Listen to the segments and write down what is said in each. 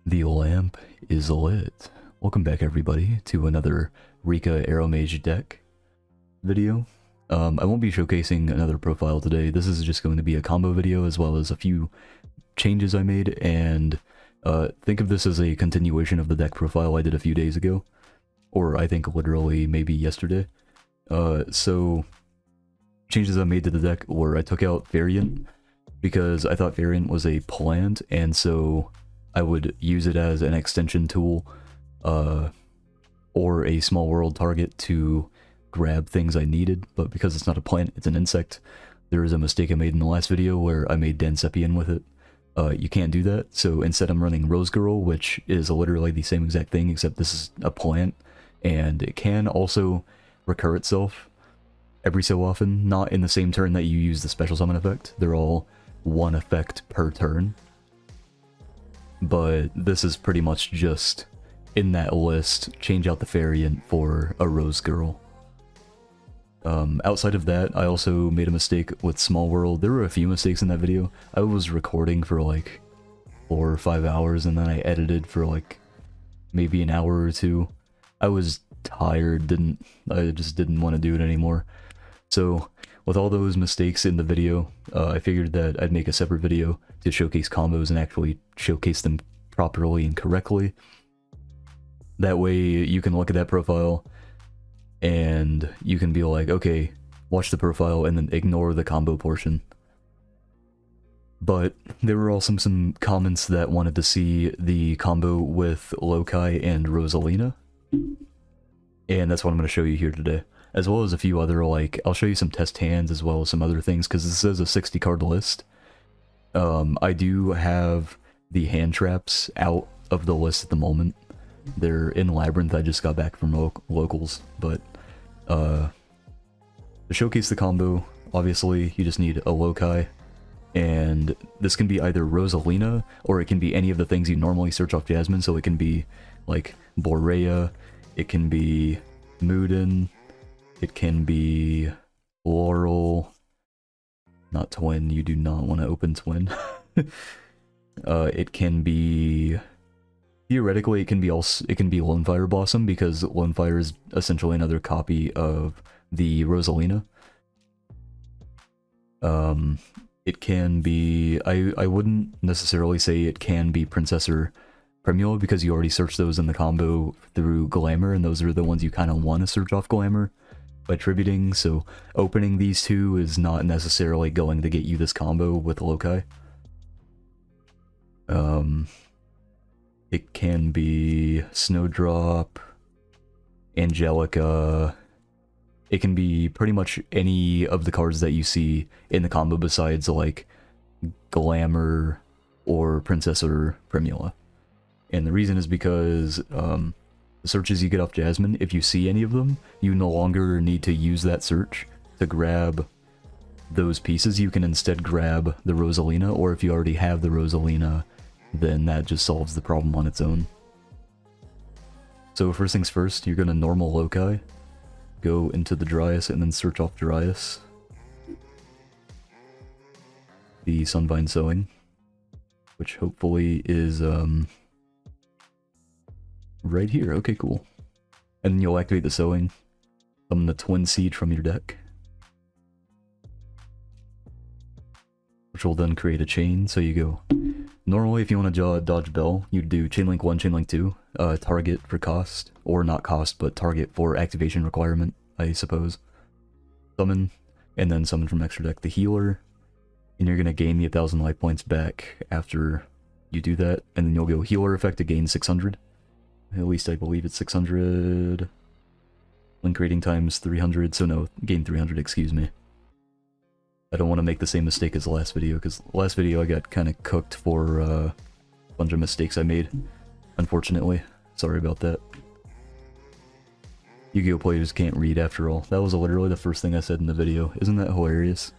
The lamp is lit. Welcome back everybody to another Rikka Aromage deck video. I won't be showcasing another profile today. This is just going to be a combo video as well as a few changes I made, and think of this as a continuation of the deck profile I did a few days ago. Or I think literally maybe yesterday. So changes I made to the deck were I took out Variant because I thought Variant was a plant, and so I would use it as an extension tool or a small world target to grab things I needed, but because it's not a plant, it's an insect. There is a mistake I made in the last video where I made Dancepion with it. You can't do that, so instead I'm running Rose Girl, which is literally the same exact thing, except this is a plant, and it can also recur itself every so often, not in the same turn that you use the special summon effect. They're all one effect per turn. But this is pretty much just, in that list, change out the variant for a Rose Girl. Outside of that, I also made a mistake with Small World. There were a few mistakes in that video. I was recording for like 4 or 5 hours, and then I edited for like maybe an hour or two. I was tired, I just didn't want to do it anymore. So with all those mistakes in the video, I figured that I'd make a separate video to showcase combos and actually showcase them properly and correctly. That way you can look at that profile and you can be like, okay, watch the profile and then ignore the combo portion. But there were also some comments that wanted to see the combo with Lokai and Rosalina, and that's what I'm going to show you here today. As well as a few other, like, I'll show you some test hands as well as some other things, because this is a 60 card list. I do have the hand traps out of the list at the moment. They're in Labyrinth. I just got back from locals, but to showcase the combo, obviously you just need a Lokai, and this can be either Rosalina or it can be any of the things you normally search off Jasmine. So it can be like Borea, it can be Muden, it can be Laurel, not Twin, you do not want to open Twin. It can be, theoretically it can be Lonefire Blossom, because Lonefire is essentially another copy of the Rosalina. It can be, I wouldn't necessarily say it can be Princess or Primula, because you already searched those in the combo through Glamour, and those are the ones you kind of want to search off Glamour by tributing, so opening these two is not necessarily going to get you this combo with Lokai. It can be Snowdrop, Angelica, it can be pretty much any of the cards that you see in the combo besides like Glamour or Princess or Primula. And the reason is because the searches you get off Jasmine, if you see any of them, you no longer need to use that search to grab those pieces. You can instead grab the Rosalina, or if you already have the Rosalina, then that just solves the problem on its own. So first things first, you're going to normal Lokai, go into the Dryas, and then search off Dryas the Sunvine Sowing, which hopefully is right here. Okay, cool. And then you'll activate the Sowing, summon the Twin Seed from your deck, which will then create a chain. So you go, normally if you want to dodge Bell, you'd do Chainlink 1, Chainlink 2, target for cost, or not cost, but target for activation requirement, I suppose. Summon, and then summon from extra deck the Healer, and you're going to gain the 1000 life points back after you do that, and then you'll go Healer effect to gain 600. At least I believe it's 600. Link rating times 300, so no, gain 300, excuse me. I don't want to make the same mistake as the last video, because last video I got kind of cooked for a bunch of mistakes I made, unfortunately. Sorry about that. Yu-Gi-Oh! Players can't read after all. That was literally the first thing I said in the video. Isn't that hilarious?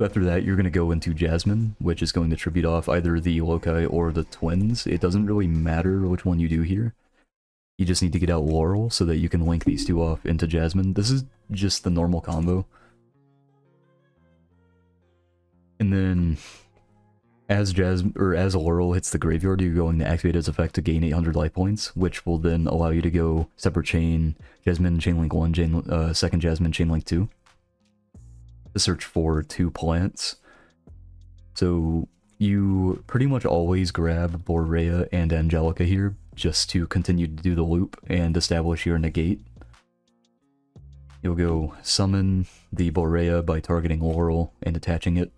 After that, you're going to go into Jasmine, which is going to tribute off either the Lokai or the Twins. It doesn't really matter which one you do here. You just need to get out Laurel so that you can link these two off into Jasmine. This is just the normal combo. And then as as Laurel hits the graveyard, you're going to activate its effect to gain 800 life points, which will then allow you to go separate chain, Jasmine, Chainlink 1, second Jasmine, Chainlink 2, to search for 2 plants. So you pretty much always grab Borea and Angelica here, just to continue to do the loop and establish your negate. You'll go summon the Borea by targeting Laurel and attaching it.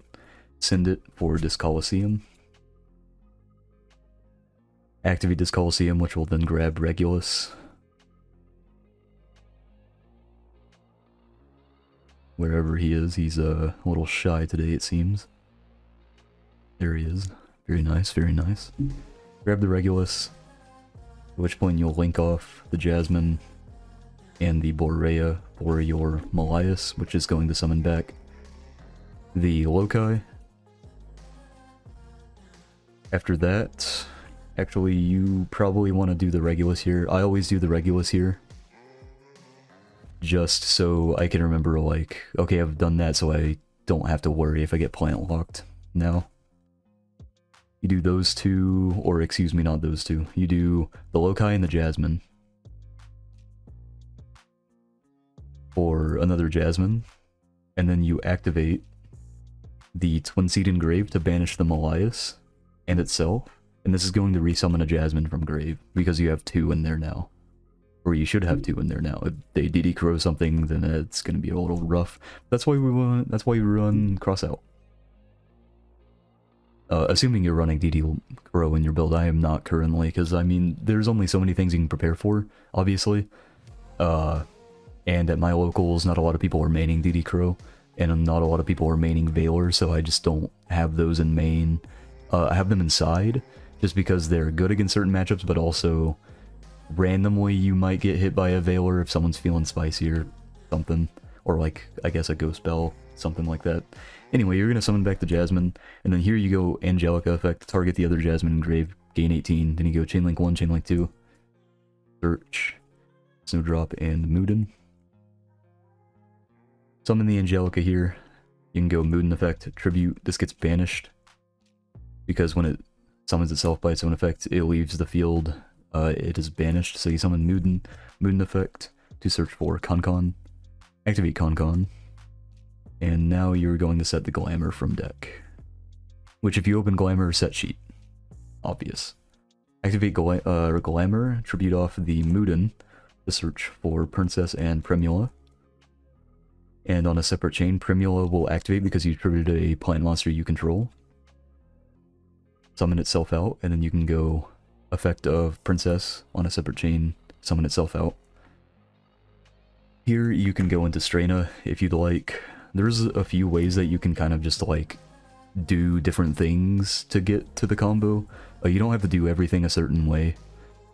Send it for this Coliseum. Activate this Coliseum, which will then grab Regulus. Wherever he is, he's a little shy today, it seems. There he is. Very nice, very nice. Grab the Regulus, at which point you'll link off the Jasmine and the Borea for your Malias, which is going to summon back the Loci. After that, actually, you probably want to do the Regulus here. I always do the Regulus here, just so I can remember, like, okay, I've done that, so I don't have to worry if I get plant locked now. You do those two, or excuse me, not those two. You do the Loci and the Jasmine for another Jasmine, and then you activate the Twin Seed Engrave to banish the Malias and itself, and this is going to resummon a Jasmine from grave, because you have 2 in there now. Or you should have 2 in there now. If they DD Crow something, then it's going to be a little rough. That's why we run Cross Out. Assuming you're running DD Crow in your build, I am not currently, because I mean, there's only so many things you can prepare for, obviously. And at my locals, not a lot of people are maining DD Crow, and not a lot of people are maining Valor, so I just don't have those in main. I have them inside, just because they're good against certain matchups, but also randomly you might get hit by a Valor if someone's feeling spicy or something. Or like, I guess a Ghost Bell, something like that. Anyway, you're going to summon back the Jasmine, and then here you go Angelica effect, target the other Jasmine Engrave, gain 18, then you go Chainlink 1, Chainlink 2, search, Snowdrop, and Moodin. Summon the Angelica here, you can go Moodin effect, Tribute, this gets banished, because when it summons itself by its own effect, it leaves the field, it is banished, so you summon Moodin effect to search for Concon, activate Concon, and now you're going to set the Glamour from deck. Which if you open Glamour, set sheet. Obvious. Activate Glamour, tribute off the Moodin to search for Princess and Primula. And on a separate chain, Primula will activate because you tributed a plant monster you control. Summon itself out, and then you can go effect of Princess on a separate chain, summon itself out. Here you can go into Straina if you'd like. There's a few ways that you can kind of just like do different things to get to the combo. You don't have to do everything a certain way.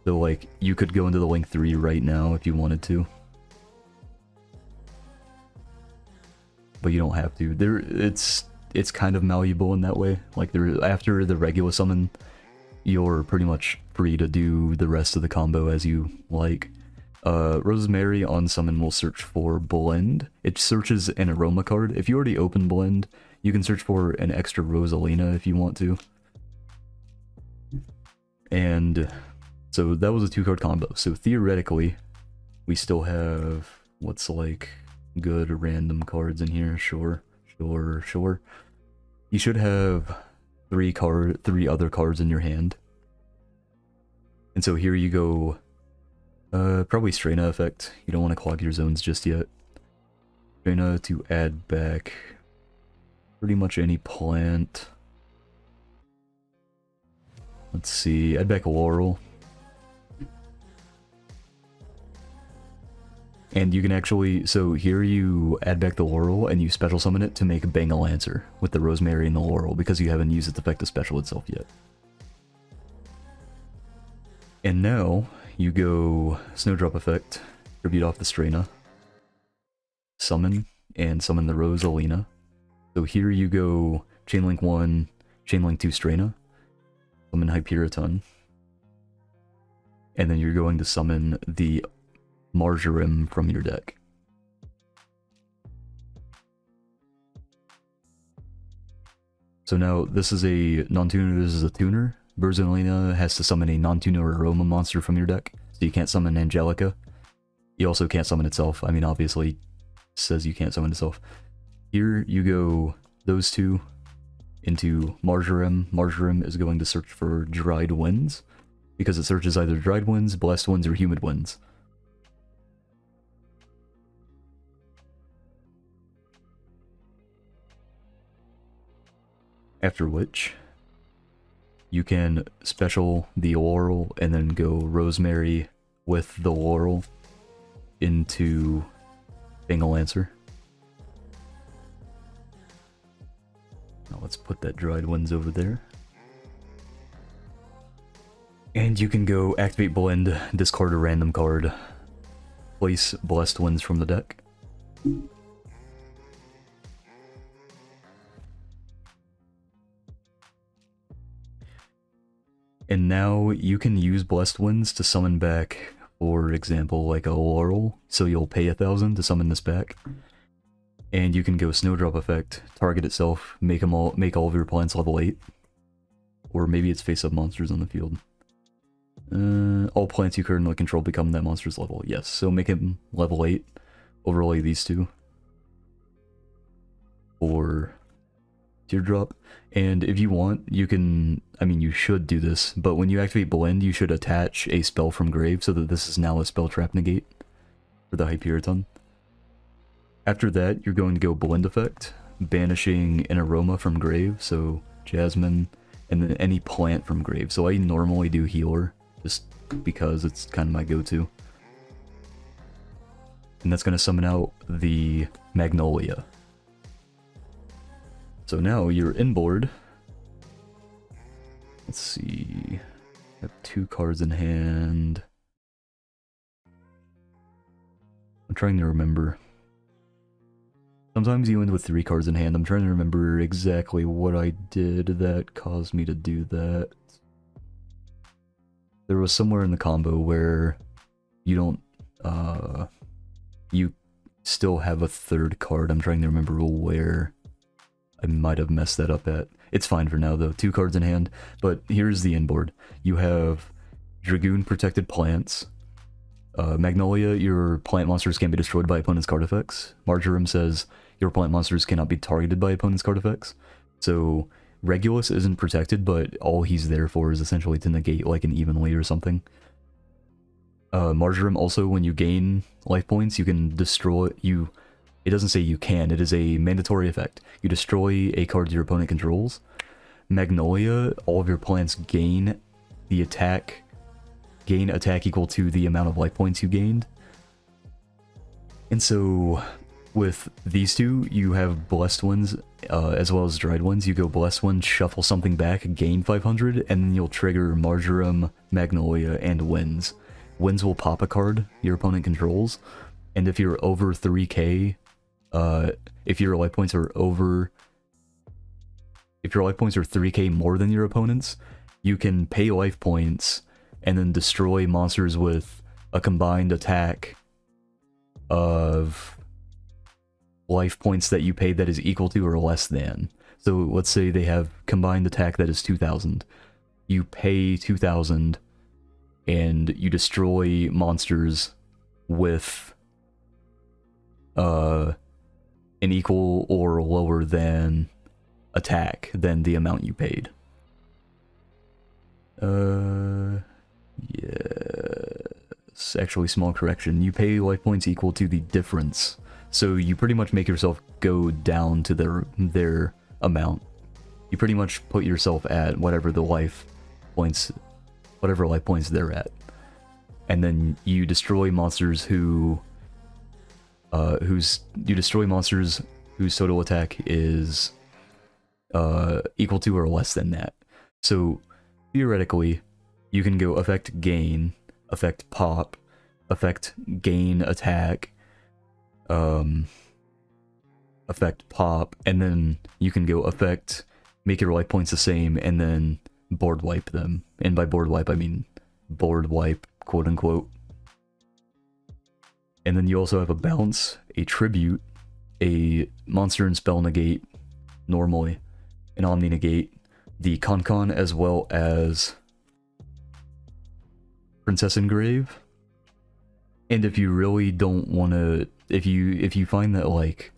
So like you could go into the Link 3 right now if you wanted to. But you don't have to. It's kind of malleable in that way. Like after the regular summon, you're pretty much free to do the rest of the combo as you like. Rosemary on summon will search for Blend. It searches an Aroma card. If you already open Blend, you can search for an extra Rosalina if you want to. And so that was a 2-card combo. So theoretically, we still have what's like good random cards in here. Sure. You should have 3 other cards in your hand. And so here you go. Probably Straina effect. You don't want to clog your zones just yet. Straina to add back pretty much any plant. Let's see, add back Laurel. And you can actually, so here you add back the Laurel and you special summon it to make Bangalancer with the Rosemary and the Laurel because you haven't used its effect to special itself yet. And now you go Snowdrop effect, tribute off the Straina, summon, and summon the Rosalina. So here you go Chainlink 1, Chainlink 2 Straina, summon Hyperiton, and then you're going to summon the Marjoram from your deck. So now this is a non-tuner, this is a tuner. Rosalina has to summon a non-tuner aroma monster from your deck, so you can't summon Angelica. You also can't summon itself. I mean, obviously, it says you can't summon itself. Here you go those two into Marjoram. Marjoram is going to search for Dried Winds, because it searches either Dried Winds, Blessed Winds, or Humid Winds. After which, you can special the Laurel and then go Rosemary with the Laurel into Bangalancer. Now let's put that Dried Winds over there. And you can go activate Blend, discard a random card, place Blessed Winds from the deck. And now you can use Blessed Winds to summon back, for example, like a Laurel. So you'll pay 1,000 to summon this back. And you can go Snowdrop effect, target itself, make all of your plants level 8. Or maybe it's face-up monsters on the field. All plants you currently control become that monster's level. Yes, so make him level 8. Overlay these two. Or Teardrop. And if you want, you can, I mean, you should do this, but when you activate Blend, you should attach a spell from Grave so that this is now a spell trap negate for the Hyperiton. After that, you're going to go Blend effect, banishing an aroma from Grave, so Jasmine, and then any plant from Grave. So I normally do Healer, just because it's kind of my go-to. And that's going to summon out the Magnolia. So now you're inboard. Let's see. I have 2 cards in hand. I'm trying to remember. Sometimes you end with 3 cards in hand. I'm trying to remember exactly what I did that caused me to do that. There was somewhere in the combo where you don't, you still have a 3rd card. I'm trying to remember where. I might have messed that up at. It's fine for now though, 2 cards in hand. But here's the inboard. You have Dragoon protected plants. Magnolia, your plant monsters can be destroyed by opponent's card effects. Marjoram says your plant monsters cannot be targeted by opponent's card effects. So Regulus isn't protected, but all he's there for is essentially to negate like an Evenly or something. Marjoram also, when you gain life points, you can destroy, it doesn't say you can, it is a mandatory effect. You destroy a card your opponent controls. Magnolia, all of your plants gain attack equal to the amount of life points you gained. And so with these two, you have Blessed Winds as well as Dried Winds. You go Blessed Winds, shuffle something back, gain 500, and then you'll trigger Marjoram, Magnolia, and Winds. Winds will pop a card your opponent controls, and if you're over 3k, if your life points are 3k more than your opponent's, you can pay life points and then destroy monsters with a combined attack of life points that you paid that is equal to or less than. So let's say they have combined attack that is 2,000. You pay 2,000 and you destroy monsters with an equal or lower than attack than the amount you paid. Yes, actually, small correction. You pay life points equal to the difference. So you pretty much make yourself go down to their amount. You pretty much put yourself at whatever the life points they're at. And then you destroy monsters whose total attack is equal to or less than that. So theoretically, you can go affect gain, affect pop, affect gain attack, affect pop, and then you can go affect make your life points the same and then board wipe them. And by board wipe I mean board wipe, quote unquote. And then you also have a bounce, a tribute, a monster and spell negate normally, an Omni Negate, the Concon, as well as Princess Engrave. And if you really don't want to, if you find that like,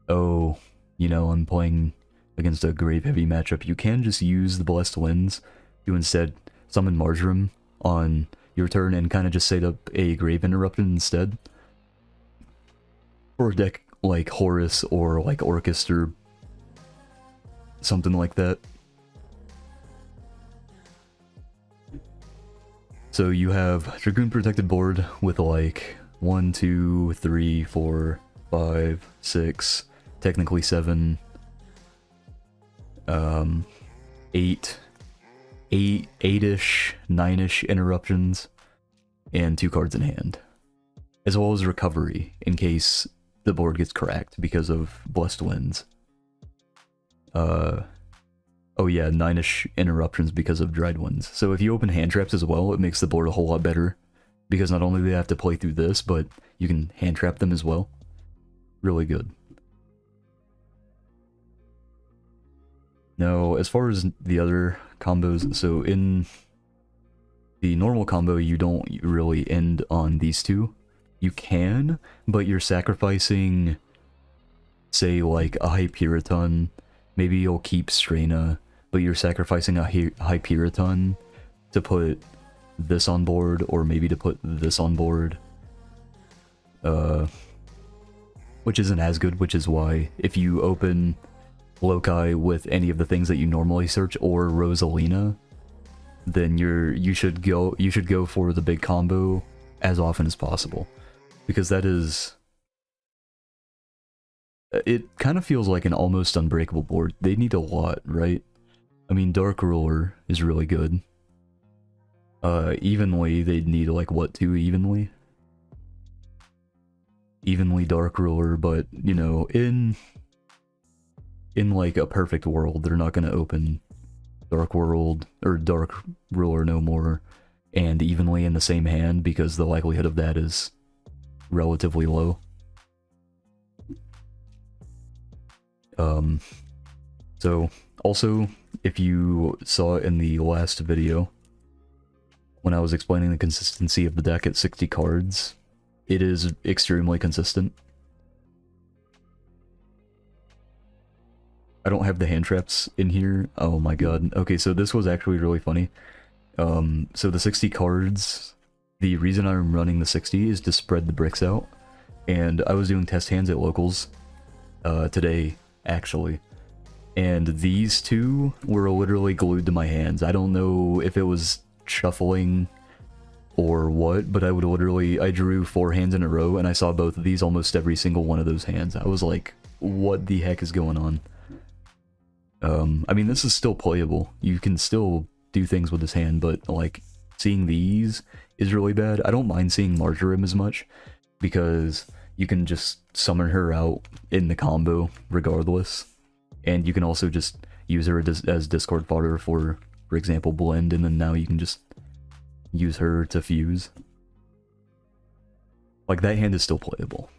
oh, you know, I'm playing against a grave heavy matchup, you can just use the Blessed Winds to instead summon Marjoram on your turn and kind of just set up a grave interruption instead. For a deck like Horus or like Orcus or something like that. So you have Dragoon protected board with like 1, 2, 3, 4, 5, 6, technically 7, 8-ish, 9-ish interruptions, and 2 cards in hand. As well as recovery, in case the board gets cracked because of Blessed Winds. Oh yeah, 9-ish interruptions because of Dried Winds. So if you open hand traps as well, it makes the board a whole lot better. Because not only do they have to play through this, but you can hand trap them as well. Really good. Now, as far as the other combos, so in the normal combo, you don't really end on these two. You can, but you're sacrificing, say, like a Hyperiton. Maybe you'll keep Straina, but you're sacrificing a Hyperiton to put this on board, or maybe to put this on board. Which isn't as good, which is why if you open Loci with any of the things that you normally search, or Rosalina, then you should go for the big combo as often as possible. Because that is... It kind of feels like an almost unbreakable board. They need a lot, right? I mean, Dark Ruler is really good. Evenly, they'd need like, what, 2 evenly? Evenly Dark Ruler, but, you know, in like a perfect world, they're not going to open Dark World, or Dark Ruler no more, and evenly in the same hand, because the likelihood of that is relatively low. So, also, if you saw in the last video, when I was explaining the consistency of the deck at 60 cards, it is extremely consistent. I don't have the hand traps in here. Oh my god. Okay, so this was actually really funny. So the 60 cards, the reason I'm running the 60 is to spread the bricks out. And I was doing test hands at locals today, actually. And these two were literally glued to my hands. I don't know if it was shuffling or what, but I would literally, I drew 4 hands in a row and I saw both of these almost every single one of those hands. I was like, what the heck is going on? I mean, this is still playable. You can still do things with this hand, but like seeing these is really bad. I don't mind seeing Marjoram as much because you can just summon her out in the combo regardless. And you can also just use her as discard fodder for example, Blend, and then now you can just use her to fuse. Like, that hand is still playable.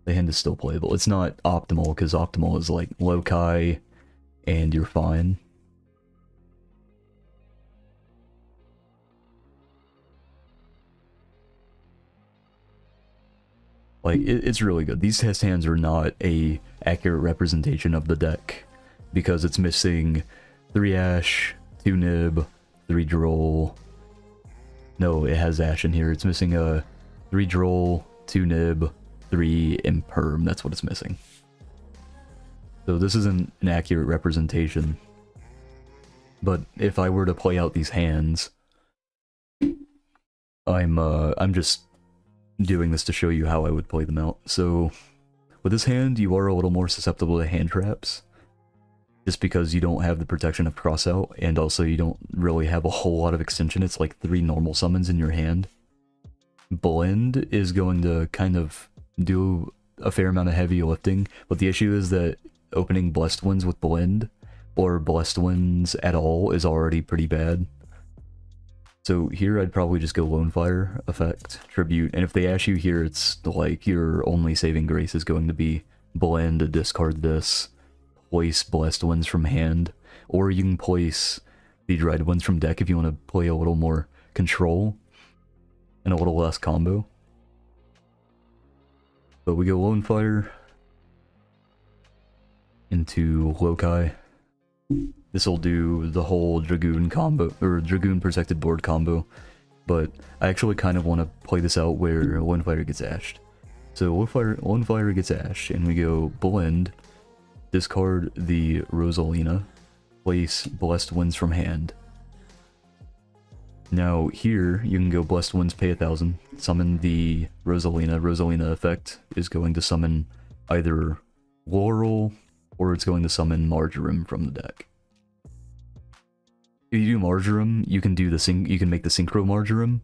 The hand is still playable. It's not optimal, because optimal is like Loci, and you're fine. Like, it's really good. These test hands are not a accurate representation of the deck, because it's missing 3 Ash, 2 Nib, 3 Droll. No, it has Ash in here. It's missing a 3 Droll, 2 Nib, 3 Imperm. That's what it's missing. So this isn't an accurate representation. But if I were to play out these hands, I'm just doing this to show you how I would play them out. So with this hand, you are a little more susceptible to hand traps, just because you don't have the protection of crossout, and also you don't really have a whole lot of extension. It's like 3 normal summons in your hand. Blend is going to kind of do a fair amount of heavy lifting, but the issue is that opening Blessed Winds with Blend, or Blessed Winds at all, is already pretty bad. So here I'd probably just go Lone Fire effect, Tribute, and if they ash you here, it's like your only saving grace is going to be Blend, discard this, place Blessed Winds from hand, or you can place the Dried Winds from deck if you want to play a little more control and a little less combo. But we go Lone Fire into Lokai. This will do the whole Dragoon combo, or Dragoon protected board combo, but I actually kind of want to play this out where Lone Fire gets ashed. So Lone Fire gets ashed, and we go Blend, discard the Rosalina, place Blessed Winds from hand. Now here, you can go Blessed Winds, pay 1,000, summon the Rosalina. Rosalina effect is going to summon either Laurel, or it's going to summon Marjoram from the deck. If you do Marjoram, you can do you can make the Synchro Marjoram,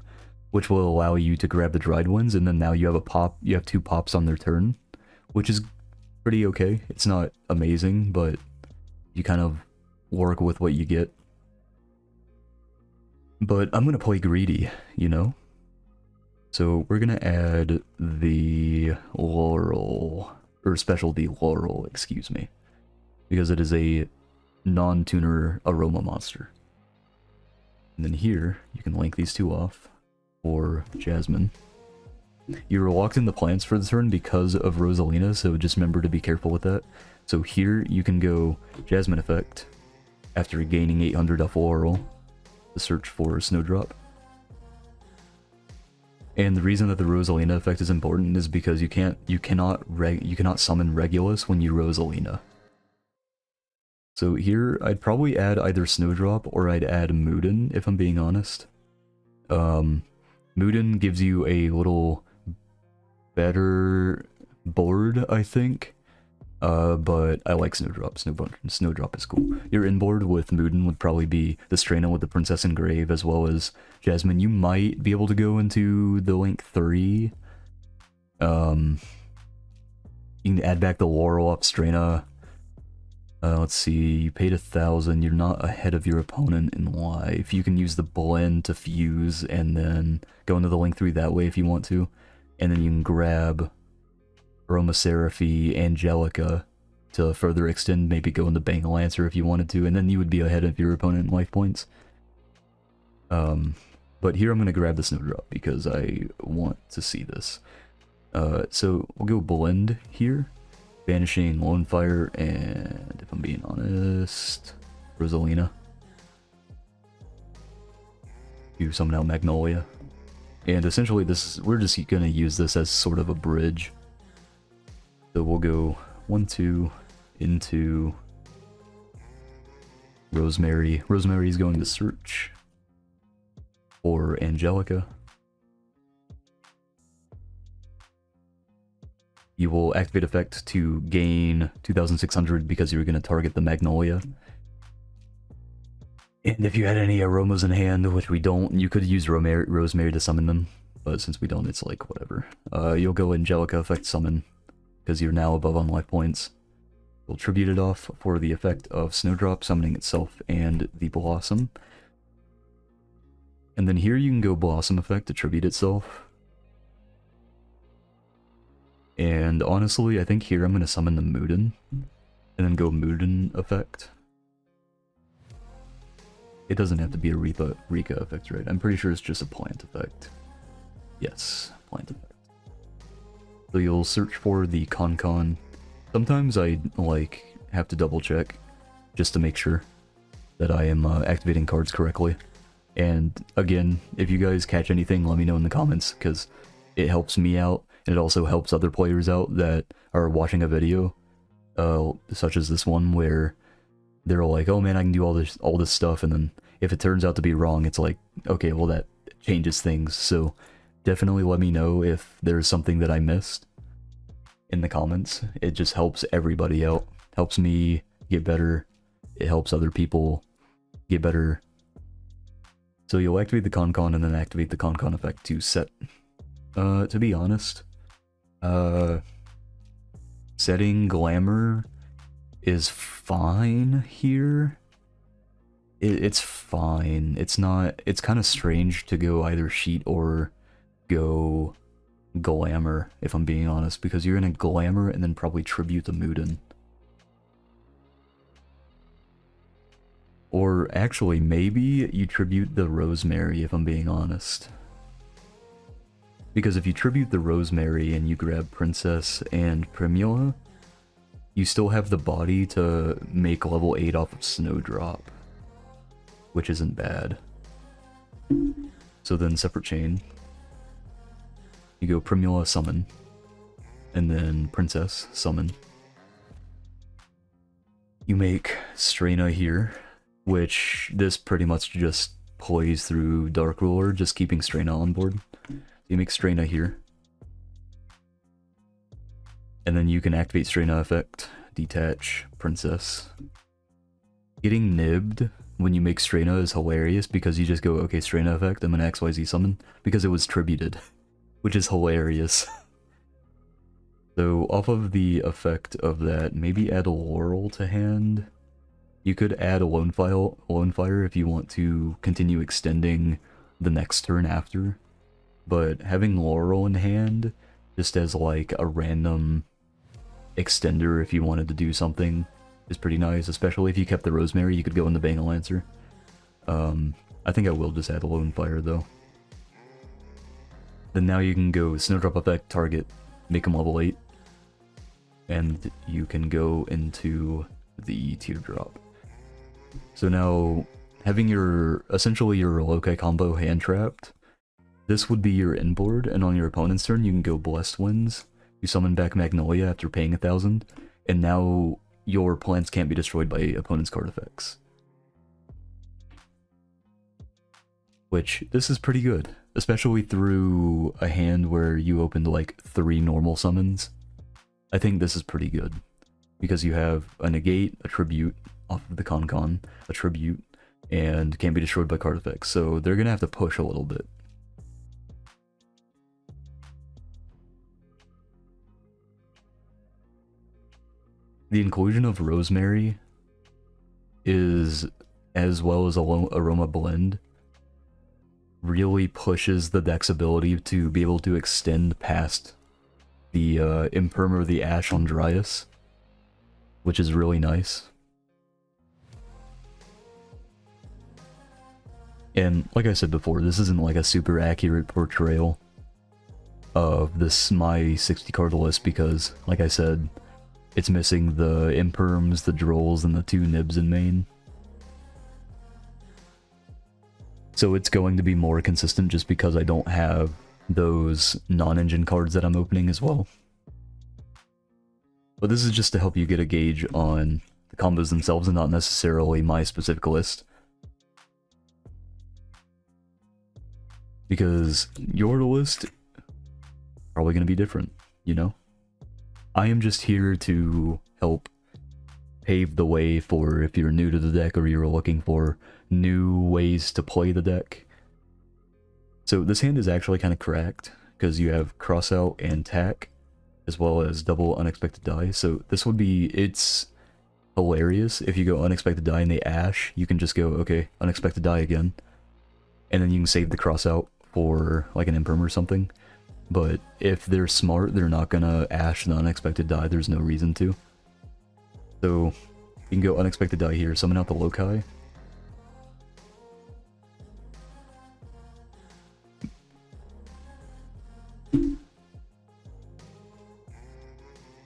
which will allow you to grab the Dried Winds, and then now you have 2 pops on their turn, which is pretty okay. It's not amazing, but you kind of work with what you get. But I'm gonna play greedy, you know? So we're gonna add the Laurel, or specialty Laurel, excuse me, because it is a non-tuner aroma monster. And then here, you can link these 2 off for Jasmine. You're locked in the plants for the turn because of Rosalina, so just remember to be careful with that. So here, you can go Jasmine effect after gaining 800 off Laurel to search for Snowdrop. And the reason that the Rosalina effect is important is because you cannot summon Regulus when you Rosalina. So here, I'd probably add either Snowdrop or I'd add Moodin, if I'm being honest. Moodin gives you a little better board, I think. But I like Snowdrop. Snowdrop is cool. Your inboard with Moodin would probably be the Straina with the Princess Engrave, as well as Jasmine. You might be able to go into the Link 3. You can add back the Laurel up Straina. Let's see, you paid 1,000, you're not ahead of your opponent in life. You can use the Blend to fuse and then go into the Link 3 that way if you want to. And then you can grab Aromaseraphie, Angelica to further extend, maybe go into Bangalancer if you wanted to, and then you would be ahead of your opponent in life points. But here I'm going to grab the Snowdrop because I want to see this. So we'll go Blend here. Banishing Lone Fire, and if I'm being honest, Rosalina. You summon out Magnolia. And essentially we're just gonna use this as sort of a bridge. So we'll go 1-2 into Rosemary. Rosemary is going to search for Angelica. You will activate effect to gain 2,600 because you're going to target the Magnolia. And if you had any aromas in hand, which we don't, you could use Rosemary to summon them. But since we don't, it's like, whatever. You'll go Angelica effect summon, because you're now above on life points. You'll tribute it off for the effect of Snowdrop summoning itself and the Blossom. And then here you can go Blossom effect to tribute itself. And honestly, I think here I'm going to summon the Moodin, and then go Moodin effect. It doesn't have to be a Rikka effect, right? I'm pretty sure it's just a plant effect. Yes, plant effect. So you'll search for the Con. Sometimes I, have to double check, just to make sure that I am activating cards correctly. And again, if you guys catch anything, let me know in the comments, because it helps me out. And it also helps other players out that are watching a video, such as this one, where they're like, oh man, I can do all this stuff, and then if it turns out to be wrong, it's like, okay, well that changes things. So definitely let me know if there's something that I missed in the comments. It just helps everybody out. Helps me get better. It helps other people get better. So you'll activate the Con and then activate the Con effect to set. To be honest, setting Glamour is fine here. It's fine. It's not, it's kind of strange to go either Sheet or go Glamour, if I'm being honest, because you're gonna Glamour and then probably tribute the Moodin. Or actually, maybe you tribute the Rosemary, if I'm being honest. Because if you tribute the Rosemary and you grab Princess and Primula, you still have the body to make level 8 off of Snowdrop, which isn't bad. So then separate chain. You go Primula, summon. And then Princess, summon. You make Straina here, which this pretty much just plays through Dark Ruler, just keeping Straina on board. You make Straina here. And then you can activate Straina effect, detach, Princess. Getting nibbed when you make Straina is hilarious because you just go, okay, Straina effect, I'm gonna XYZ summon, because it was tributed, which is hilarious. So off of the effect of that, maybe add a Laurel to hand. You could add a Lone Fire if you want to continue extending the next turn after. But having Laurel in hand, just as like a random extender if you wanted to do something, is pretty nice. Especially if you kept the Rosemary, you could go in the Bangle Lancer. I think I will just add a Lone Fire though. Then now you can go Snowdrop effect, target, make him level 8. And you can go into the Teardrop. So now, having essentially your Lokai combo hand trapped, this would be your inboard, and on your opponent's turn you can go Blessed Winds, you summon back Magnolia after paying 1,000, and now your plants can't be destroyed by opponent's card effects. Which, this is pretty good, especially through a hand where you opened like 3 normal summons. I think this is pretty good, because you have a negate, a tribute off of the Con, a tribute, and can't be destroyed by card effects, so they're gonna have to push a little bit. The inclusion of Rosemary is, as well as Aroma Blend, really pushes the deck's ability to be able to extend past the Imperm or the Ash on Dryas, which is really nice. And like I said before, this isn't like a super accurate portrayal of this my 60 card list because, like I said, it's missing the Imperms, the Drolls, and the 2 Nibs in main. So it's going to be more consistent just because I don't have those non-engine cards that I'm opening as well. But this is just to help you get a gauge on the combos themselves and not necessarily my specific list. Because your list is probably going to be different, you know? I am just here to help pave the way for if you're new to the deck or you're looking for new ways to play the deck. So this hand is actually kind of cracked because you have cross out and tack as well as double unexpected die. So this would be, it's hilarious if you go unexpected die and they ash, you can just go, okay, unexpected die again. And then you can save the cross out for like an Imperm or something. But if they're smart, they're not gonna ash the unexpected die, there's no reason to. So you can go unexpected die here, summon out the Lokai.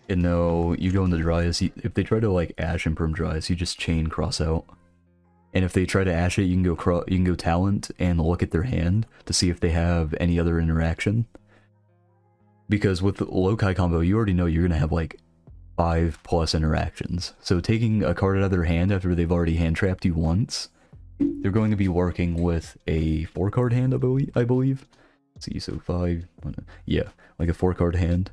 And no, you go into Dryas, if they try to like ash Imperm Dryas, you just chain cross out. And if they try to ash it, you can go talent and look at their hand to see if they have any other interaction. Because with the Lokai combo, you already know you're gonna have like 5+ interactions. So taking a card out of their hand after they've already hand trapped you once, they're going to be working with a 4-card hand, I believe. Let's see, so 5, yeah, like a 4-card hand.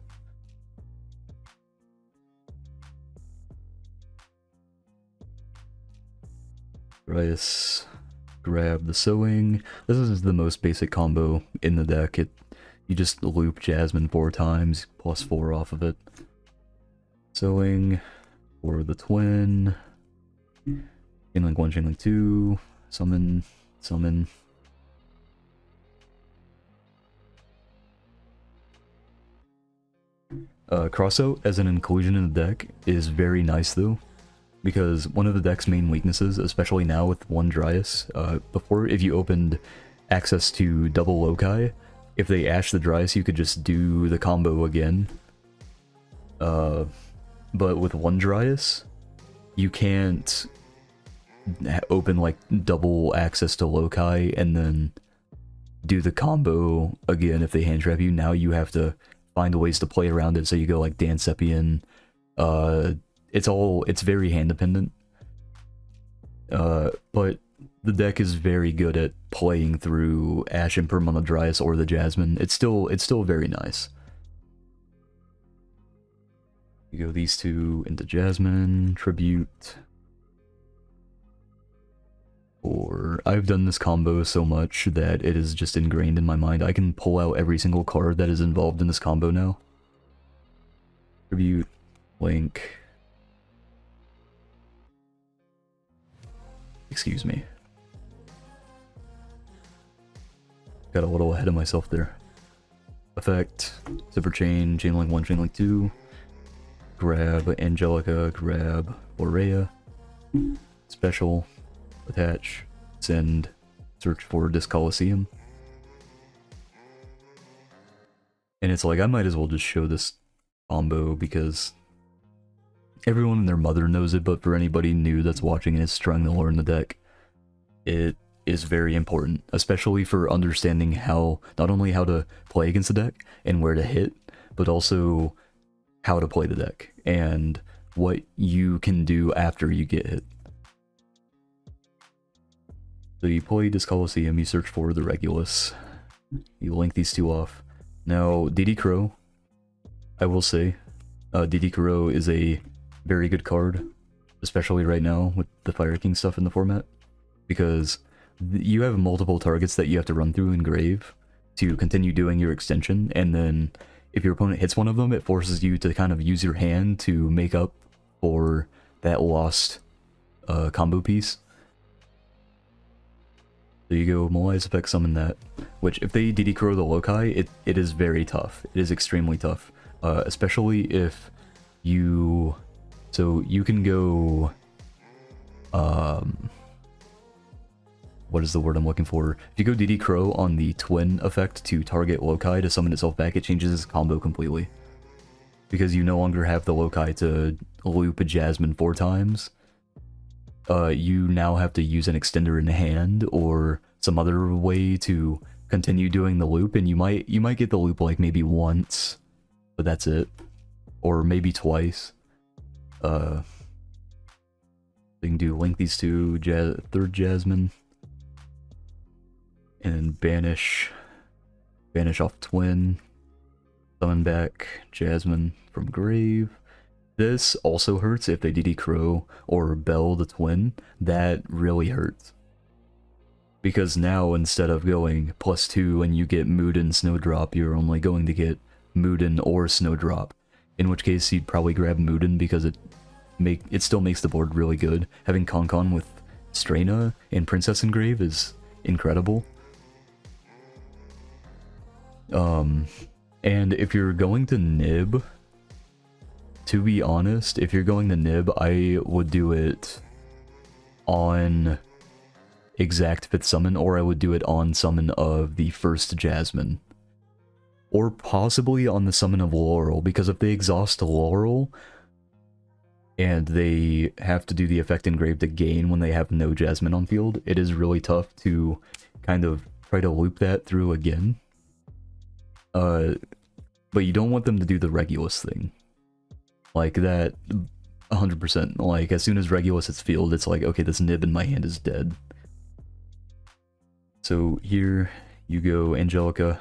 Dryas, grab the Sowing. This is the most basic combo in the deck. You just loop Jasmine 4 times, +4 off of it. Sowing for the twin. Chainlink 1, Chainlink 2. Summon, summon. Crossout as an inclusion in the deck is very nice though, because one of the deck's main weaknesses, especially now with one Dryas, before if you opened access to double Loci, if they Ash the Dryas you could just do the combo again. But with one Dryas, you can't open like double access to Loci and then do the combo again if they hand trap you. Now you have to find ways to play around it, so you go like Dan Seppian. It's very hand dependent. But the deck is very good at playing through Ash and Perm on the Dryas or the Jasmine. It's still very nice. You go these two into Jasmine, Tribute. Or I've done this combo so much that it is just ingrained in my mind. I can pull out every single card that is involved in this combo now. Tribute, Link. Excuse me. Got a little ahead of myself there. Effect, Zipper Chain, Chain Link 1, Chain Link 2. Grab Angelica, grab Aurea. Special, attach, send, search for this Coliseum. And it's like, I might as well just show this combo because everyone and their mother knows it, but for anybody new that's watching and is trying to learn the deck, it is very important, especially for understanding how, not only how to play against the deck and where to hit, but also how to play the deck and what you can do after you get hit. So you play this Coliseum, you search for the Regulus, you link these two off. Now, DD Crow, I will say, DD Crow is a very good card, especially right now with the Fire King stuff in the format, because you have multiple targets that you have to run through in Grave to continue doing your extension, and then if your opponent hits one of them, it forces you to kind of use your hand to make up for that lost combo piece. There you go, Moai's Effect, summon that. Which, if they DD Crow the Loci, it is very tough. It is extremely tough. Especially if you... So, you can go... what is the word I'm looking for? If you go DD Crow on the Twin effect to target Loci to summon itself back, it changes its combo completely. Because you no longer have the Loci to loop a Jasmine 4 times. You now have to use an extender in hand or some other way to continue doing the loop, and you might get the loop like maybe once, but that's it, or maybe twice. You can do link these two, third Jasmine, and then banish off Twin, summon back Jasmine from Grave. This also hurts if they DD Crow or Bell the Twin. That really hurts. Because now instead of going +2 and you get Moodin Snowdrop, you're only going to get Moodin or Snowdrop. In which case you'd probably grab Moodin because it still makes the board really good. Having Concon with Straina and Princess Engrave is incredible. And if you're going to Nib, to be honest, if you're going to Nib, I would do it on exact 5th summon, or I would do it on summon of the first Jasmine. Or possibly on the summon of Laurel, because if they exhaust Laurel, and they have to do the effect engraved again when they have no Jasmine on field, it is really tough to kind of try to loop that through again. But you don't want them to do the Regulus thing. Like that, 100%. Like, as soon as Regulus hits field, it's like, okay, this Nib in my hand is dead. So here, you go Angelica,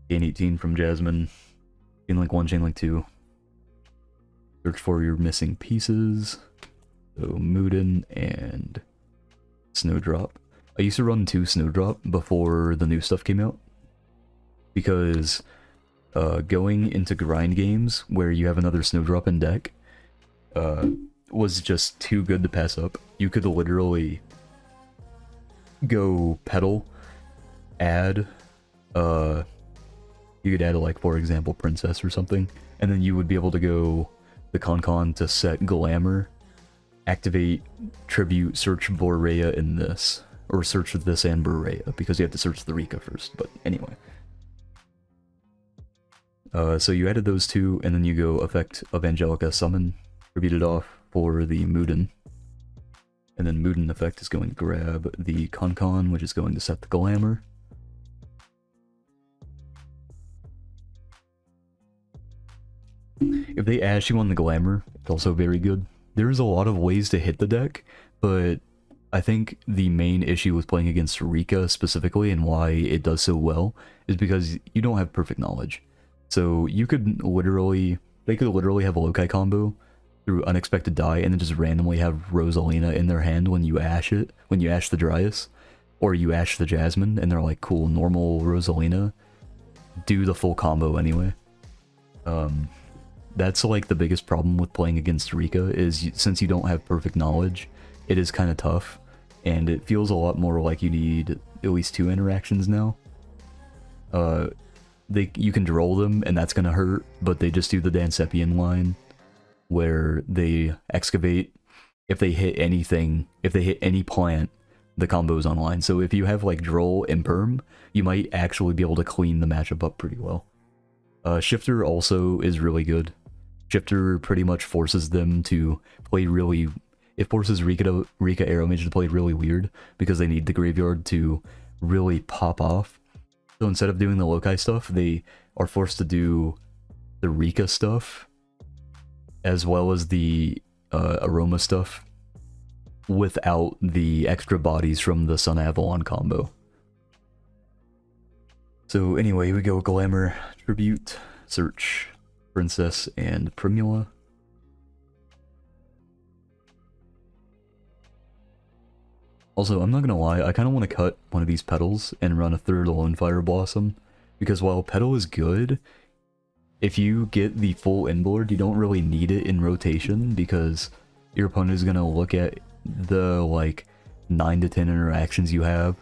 gain 18 from Jasmine, Chain Link 1, Chain Link 2. Search for your missing pieces. So Moodin and Snowdrop. I used to run 2 Snowdrop before the new stuff came out, because going into grind games where you have another Snowdrop in deck was just too good to pass up. You could literally go Petal, add, you could add like, for example, Princess or something, and then you would be able to go the Concon to set Glamour, activate, tribute, search Borea in this. Or search this and Borea, because you have to search the Rikka first, but anyway. So you added those two, and then you go effect of Angelica summon, tribute it off for the Muden. And then Muden effect is going to grab the Concon, which is going to set the Glamour. If they ash you on the Glamour, it's also very good. There's a lot of ways to hit the deck, but I think the main issue with playing against Rikka specifically and why it does so well is because you don't have perfect knowledge. So you could literally, they could literally have a Loci combo through unexpected die and then just randomly have Rosalina in their hand when you ash it, when you ash the Dryas, or you ash the Jasmine, and they're like, cool, normal Rosalina, do the full combo anyway. That's like the biggest problem with playing against Rikka is since you don't have perfect knowledge, it is kind of tough, and it feels a lot more like you need at least 2 interactions now. You can droll them, and that's gonna hurt, but they just do the Dancepian line, where they excavate. If they hit anything, if they hit any plant, the combo's online. So if you have like droll and perm, you might actually be able to clean the matchup up pretty well. Shifter also is really good. Shifter pretty much forces them to play really... It forces Rikka Aromage to play really weird, because they need the graveyard to really pop off. So instead of doing the Loci stuff, they are forced to do the Rikka stuff, as well as the Aroma stuff, without the extra bodies from the Sun Avalon combo. So anyway, we go Glamour, Tribute, Search, Princess, and Primula. Also, I'm not gonna lie, I kind of want to cut one of these petals and run a third Lone Fire Blossom, because while Petal is good, if you get the full inboard, you don't really need it in rotation, because your opponent is gonna look at the like 9 to 10 interactions you have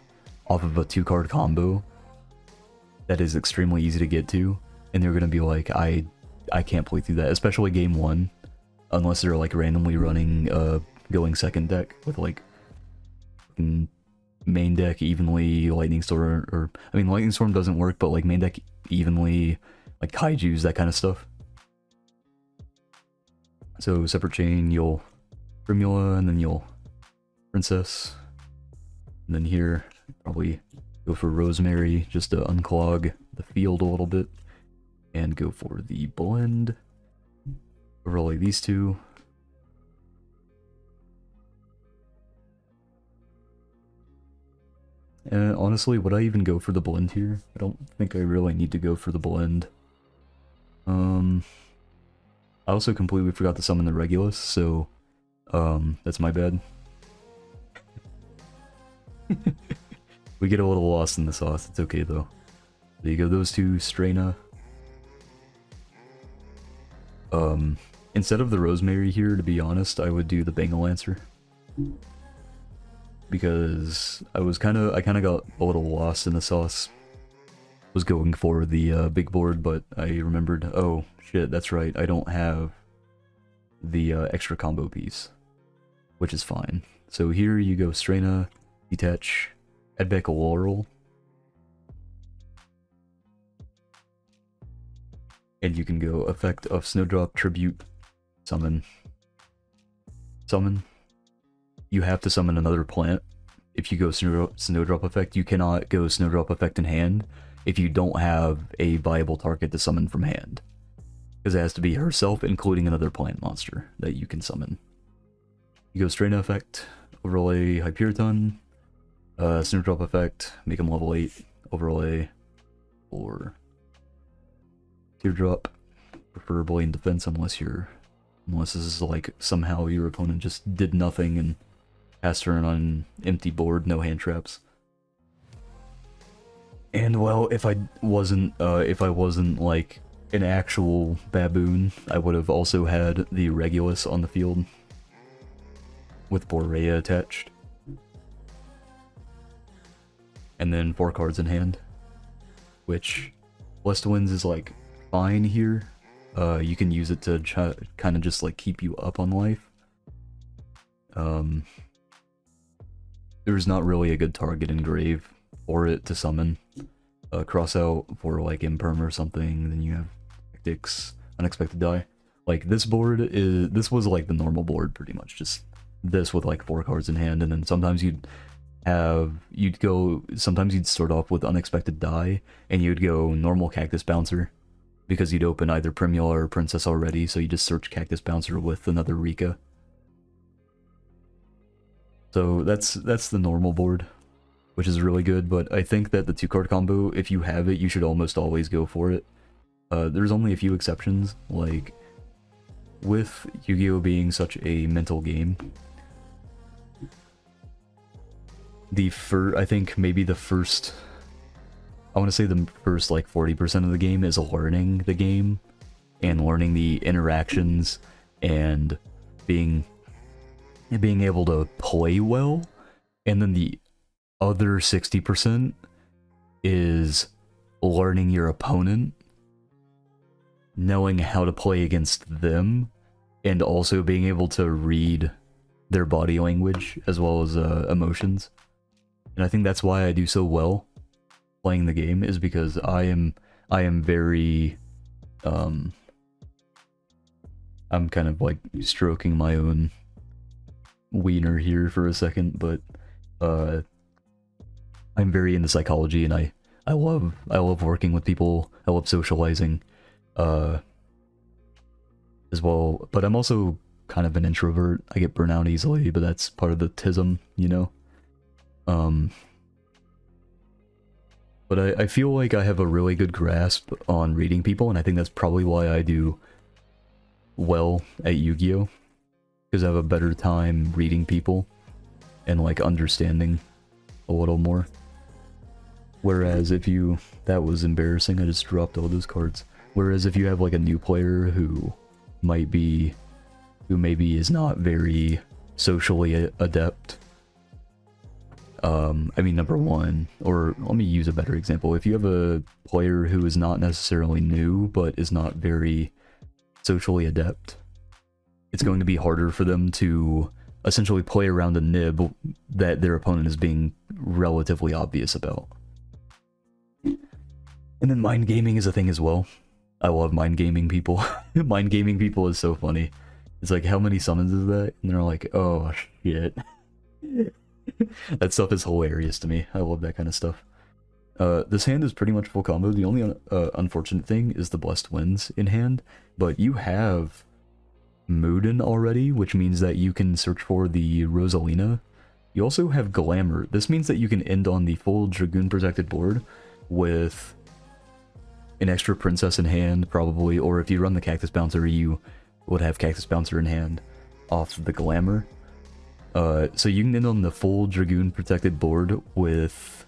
off of a 2-card combo that is extremely easy to get to, and they're gonna be like, I can't play through that, especially game 1, unless they're like randomly running going second deck with like main deck evenly Lightning Storm, or I mean Lightning Storm doesn't work, but like main deck evenly like Kaijus, that kind of stuff. So separate chain, you'll Primula, and then you'll Princess, and then here probably go for Rosemary just to unclog the field a little bit, and go for the blend. Overlay these two. Honestly, would I even go for the blend here? I don't think I really need to go for the blend. I also completely forgot to summon the Regulus, so that's my bad. We get a little lost in the sauce, it's okay though. There you go, those two, Straina. Instead of the Rosemary here, to be honest, I would do the Bangalancer. Because I kinda got a little lost in the sauce. Was going for the big board, but I remembered, oh shit, that's right, I don't have the extra combo piece, which is fine. So here you go Straina, detach, add back a Laurel, and you can go effect of Snowdrop, Tribute, Summon. Summon. You have to summon another plant. If you go Snowdrop effect, you cannot go Snowdrop effect in hand if you don't have a viable target to summon from hand. Because it has to be herself, including another plant monster that you can summon. You go Straina effect, overlay Hyperiton, Snowdrop effect, make him level 8, overlay, or Teardrop, preferably in defense unless this is like somehow your opponent just did nothing and pass turn on empty board, no hand traps. And well, if I wasn't like an actual baboon, I would have also had the Regulus on the field with Borea attached, and then 4 cards in hand, which Blessed Winds is like fine here. You can use it to kind of just like keep you up on life. there's not really a good target engrave for it to summon. Cross out for like imperm or something, then you have tactics, unexpected die. Like this board this was like the normal board pretty much, just this with like 4 cards in hand, and then sometimes sometimes you'd start off with unexpected die, and you'd go normal Cactus Bouncer, because you'd open either Primula or Princess already, so you just search Cactus Bouncer with another Rikka. So that's the normal board, which is really good, but I think that the 2-card combo, if you have it, you should almost always go for it. There's only a few exceptions, like with Yu-Gi-Oh! Being such a mental game. I think maybe the first, I want to say the first like 40% of the game is learning the game and learning the interactions and being able to play well, and then the other 60% is learning your opponent, knowing how to play against them, and also being able to read their body language as well as emotions. And I think that's why I do so well playing the game, is because I am very I'm kind of like stroking my own wiener here for a second, but I'm very into psychology, and I love working with people. I love socializing as well, but I'm also kind of an introvert. I get burnt out easily, but that's part of the tism, you know? But I feel like I have a really good grasp on reading people, and I think that's probably why I do well at Yu-Gi-Oh! Because I have a better time reading people and like understanding a little more. Whereas if you, that was embarrassing, I just dropped all those cards. Whereas if you have like a new player who maybe is not very socially adept, I mean, number one, or let me use a better example. If you have a player who is not necessarily new, but is not very socially adept, it's going to be harder for them to essentially play around a nib that their opponent is being relatively obvious about. And then mind gaming is a thing as well. I love mind gaming people. Mind gaming people is so funny. It's like, how many summons is that? And they're like, oh shit. That stuff is hilarious to me. I love that kind of stuff. This hand is pretty much full combo. The only unfortunate thing is the Blessed Winds in hand, but you have Mooden already, which means that you can search for the Rosalina. You also have Glamour. This means that you can end on the full Dragoon protected board with an extra Princess in hand, probably, or if you run the Cactus Bouncer, you would have Cactus Bouncer in hand off the Glamour. So you can end on the full Dragoon protected board with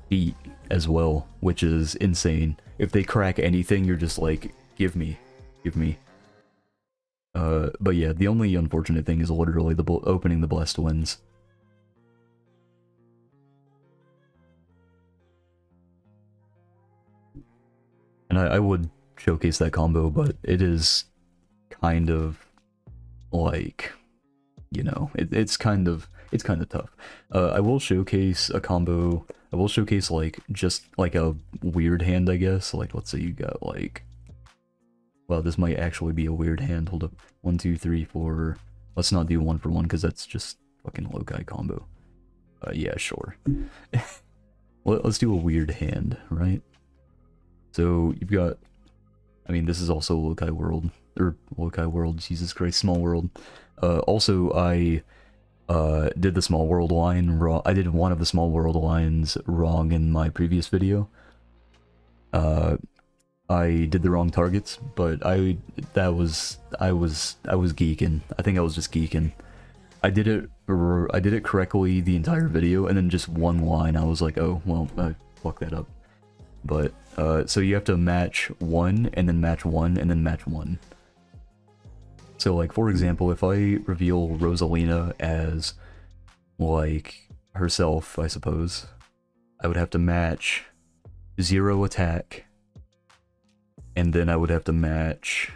Feet as well, which is insane. If they crack anything, you're just like, give me. But yeah, the only unfortunate thing is literally the opening the Blessed Winds. And I would showcase that combo, but it is kind of like, you know, it's kind of tough. I will showcase a combo. I will showcase like just like a weird hand, I guess. Like, let's say you got like, well, this might actually be a weird hand. Hold up, 1, 2, 3, 4. Let's not do 1 for 1 because that's just fucking low-guy combo. Yeah, sure. Let's do a weird hand, right? So you've got, I mean, this is also Lokai World, or Lokai World, Jesus Christ, Small World. Also, I did the Small World line wrong. I did one of the Small World lines wrong in my previous video. I did the wrong targets, but I was geeking. I think I was just geeking. I did it correctly the entire video, and then just one line I was like, oh well, I fucked that up. But so you have to match 1 and then match 1 and then match 1. So like, for example, if I reveal Rosalina as like herself, I suppose I would have to match 0 attack, and then I would have to match,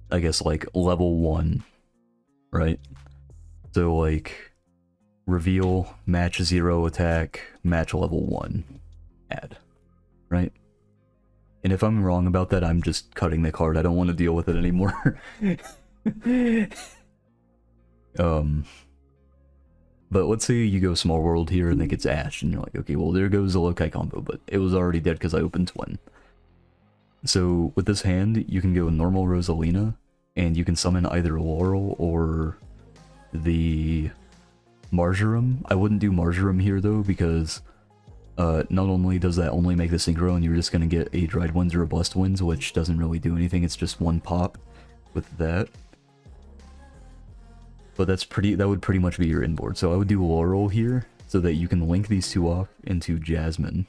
I guess, like level 1 right? So like, reveal, match 0 attack, match level 1, add, right? And if I'm wrong about that, I'm just cutting the card. I don't want to deal with it anymore. But let's say you go Small World here and it gets Ash, and you're like, okay, well there goes the Lokai combo, but it was already dead because I opened Twin. So with this hand, you can go normal Rosalina, and you can summon either Laurel or the Marjoram. I wouldn't do Marjoram here though, because not only does that only make the synchro and you're just going to get a Dried Winds or a Blessed Winds, which doesn't really do anything, it's just one pop with that. But that would pretty much be your inboard. So I would do Laurel here, so that you can link these two off into Jasmine.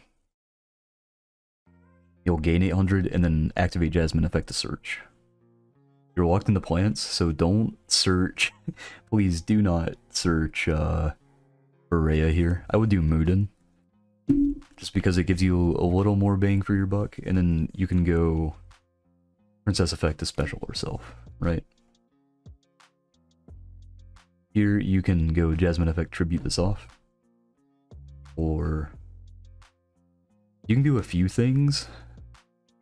You'll gain 800 and then activate Jasmine effect to search. You're locked into plants, so don't search. Please do not search for Rhea here. I would do Mudan, just because it gives you a little more bang for your buck, and then you can go Princess effect to special herself, right? Here you can go Jasmine effect, tribute this off, or you can do a few things.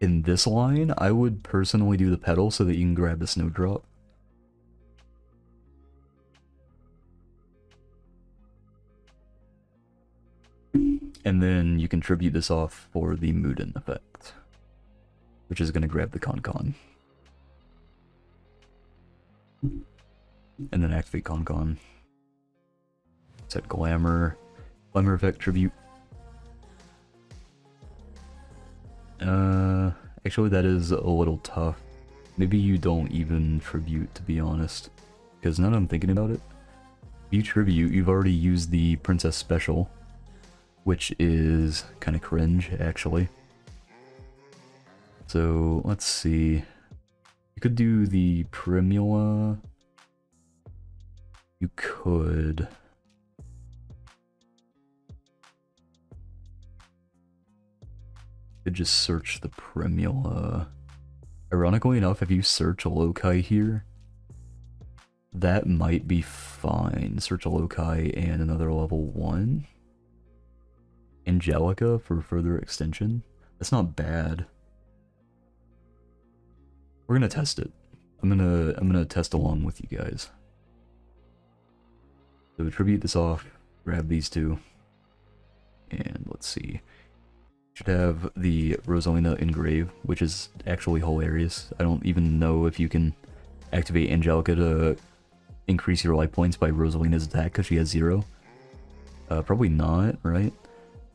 In this line, I would personally do the Petal so that you can grab the Snowdrop. And then you can tribute this off for the Mudan effect, which is going to grab the Con. And then activate Con. Set Glamour effect, tribute. Actually that is a little tough. Maybe you don't even tribute, to be honest, because now that I'm thinking about it, if you tribute, you've already used the Princess special, which is kind of cringe, actually. So let's see. You could do the Primula. You could. Could just search the Primula. Ironically enough, if you search a Lokai here, that might be fine. Search a Lokai and another level 1. Angelica for further extension. That's not bad. We're gonna test it. I'm gonna test along with you guys. So tribute this off, grab these two, and let's see. Should have the Rosalina engrave, which is actually hilarious. I don't even know if you can activate Angelica to increase your life points by Rosalina's attack because she has 0. Probably not, right?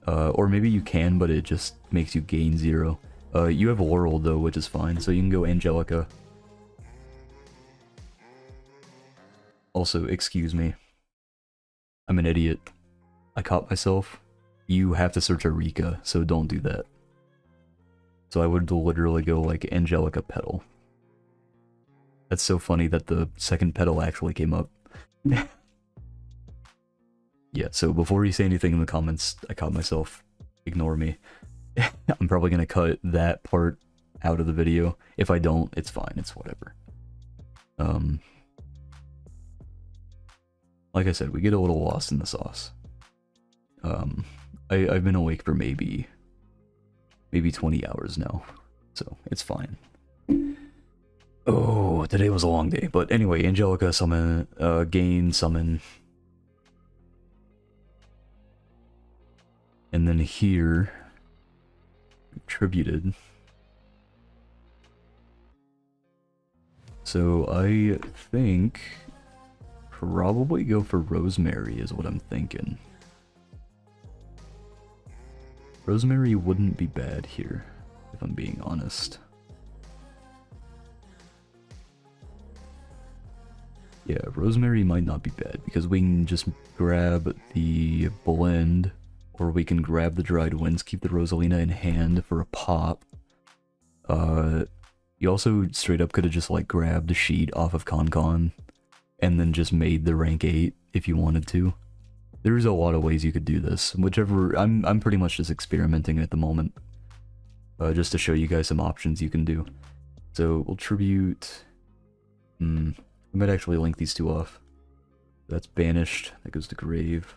Or maybe you can, but it just makes you gain 0. You have Laurel though, which is fine, so you can go Angelica. Also, excuse me. I'm an idiot. I caught myself. You have to search a Rikka, so don't do that. So I would literally go like Angelica Petal. That's so funny that the second Petal actually came up. Yeah, so before you say anything in the comments, I caught myself. Ignore me. I'm probably gonna cut that part out of the video. If I don't, it's fine, it's whatever. Like I said, we get a little lost in the sauce. I've been awake for maybe 20 hours now, so it's fine. Oh, today was a long day, but anyway, Angelica summon, gain, summon. And then here, tributed. So I think probably go for Rosemary is what I'm thinking. Rosemary wouldn't be bad here, if I'm being honest. Yeah, Rosemary might not be bad, because we can just grab the blend, or we can grab the Dried Winds, keep the Rosalina in hand for a pop. You also straight up could have just like grabbed the sheet off of Con, and then just made the rank 8 if you wanted to. There's a lot of ways you could do this. Whichever, I'm pretty much just experimenting at the moment, just to show you guys some options you can do. So we'll tribute. We I might actually link these two off. That's banished. That goes to grave.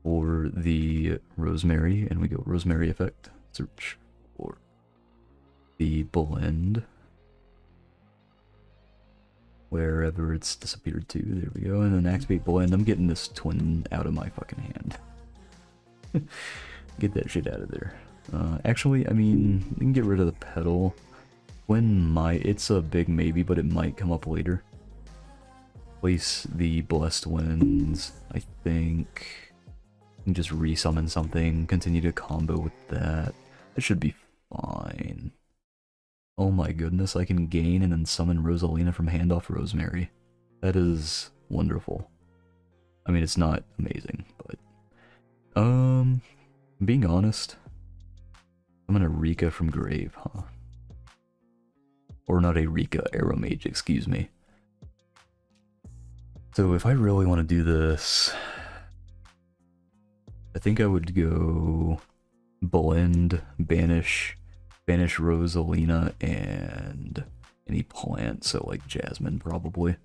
For the rosemary, and we go rosemary effect. Search for the blend. Wherever it's disappeared to. There we go. And then activate blend. I'm getting this twin out of my fucking hand. Get that shit out of there. Actually, I mean, you can get rid of the petal. It's a big maybe, but it might come up later. Place the blessed winds. I think you can just resummon something, continue to combo with that. It should be fine. Oh my goodness, I can gain and then summon Rosalina from Handoff Rosemary. That is wonderful. I mean, it's not amazing, but being honest, I'm gonna Rikka from grave, huh? Or not a Rikka Aromage, excuse me. So if I really want to do this, I think I would go blend, banish Rosalina and any plant, so like jasmine probably.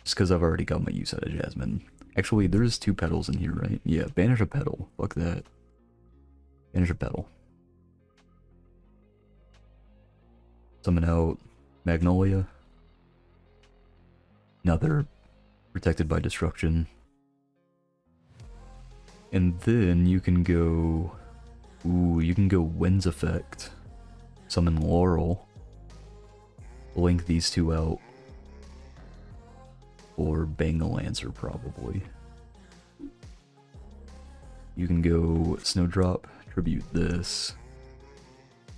Just because I've already got my use out of jasmine. Actually, there's 2 petals in here, right? Yeah, banish a petal. Fuck that. Banish a petal. Summon out Magnolia. Now they're protected by destruction. And then you can go... Ooh, you can go Wind's Effect. Summon Laurel. Link these 2 out. Or Bangalancer, probably. You can go Snowdrop, tribute this.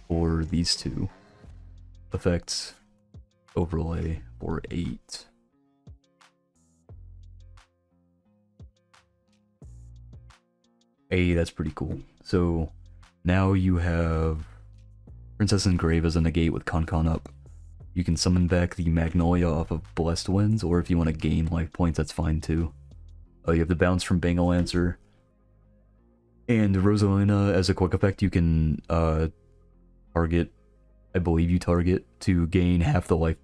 Or these 2. Effects, overlay for 8. Hey, that's pretty cool. So now you have Princess Engrave as a negate with Con up. You can summon back the Magnolia off of Blessed Winds, or if you want to gain life points, that's fine too. You have the bounce from Bangalancer. And Rosalina, as a quick effect, you can target, I believe you target, to gain half the life,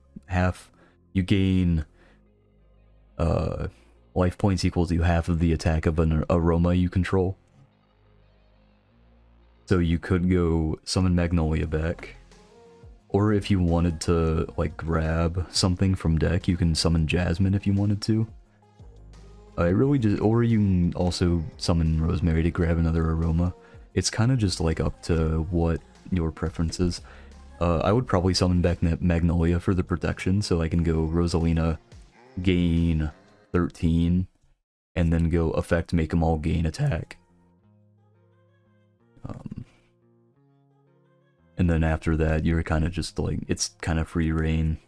you gain life points equal to half of the attack of an aroma you control. So you could go summon Magnolia back. Or if you wanted to, like, grab something from deck, you can summon Jasmine if you wanted to. It really just, or you can also summon Rosemary to grab another aroma. It's kind of just, like, up to what your preference is. I would probably summon back Magnolia for the protection, so I can go Rosalina, gain 13, and then go effect, make them all gain attack. And then after that, you're kind of just like, it's kind of free reign.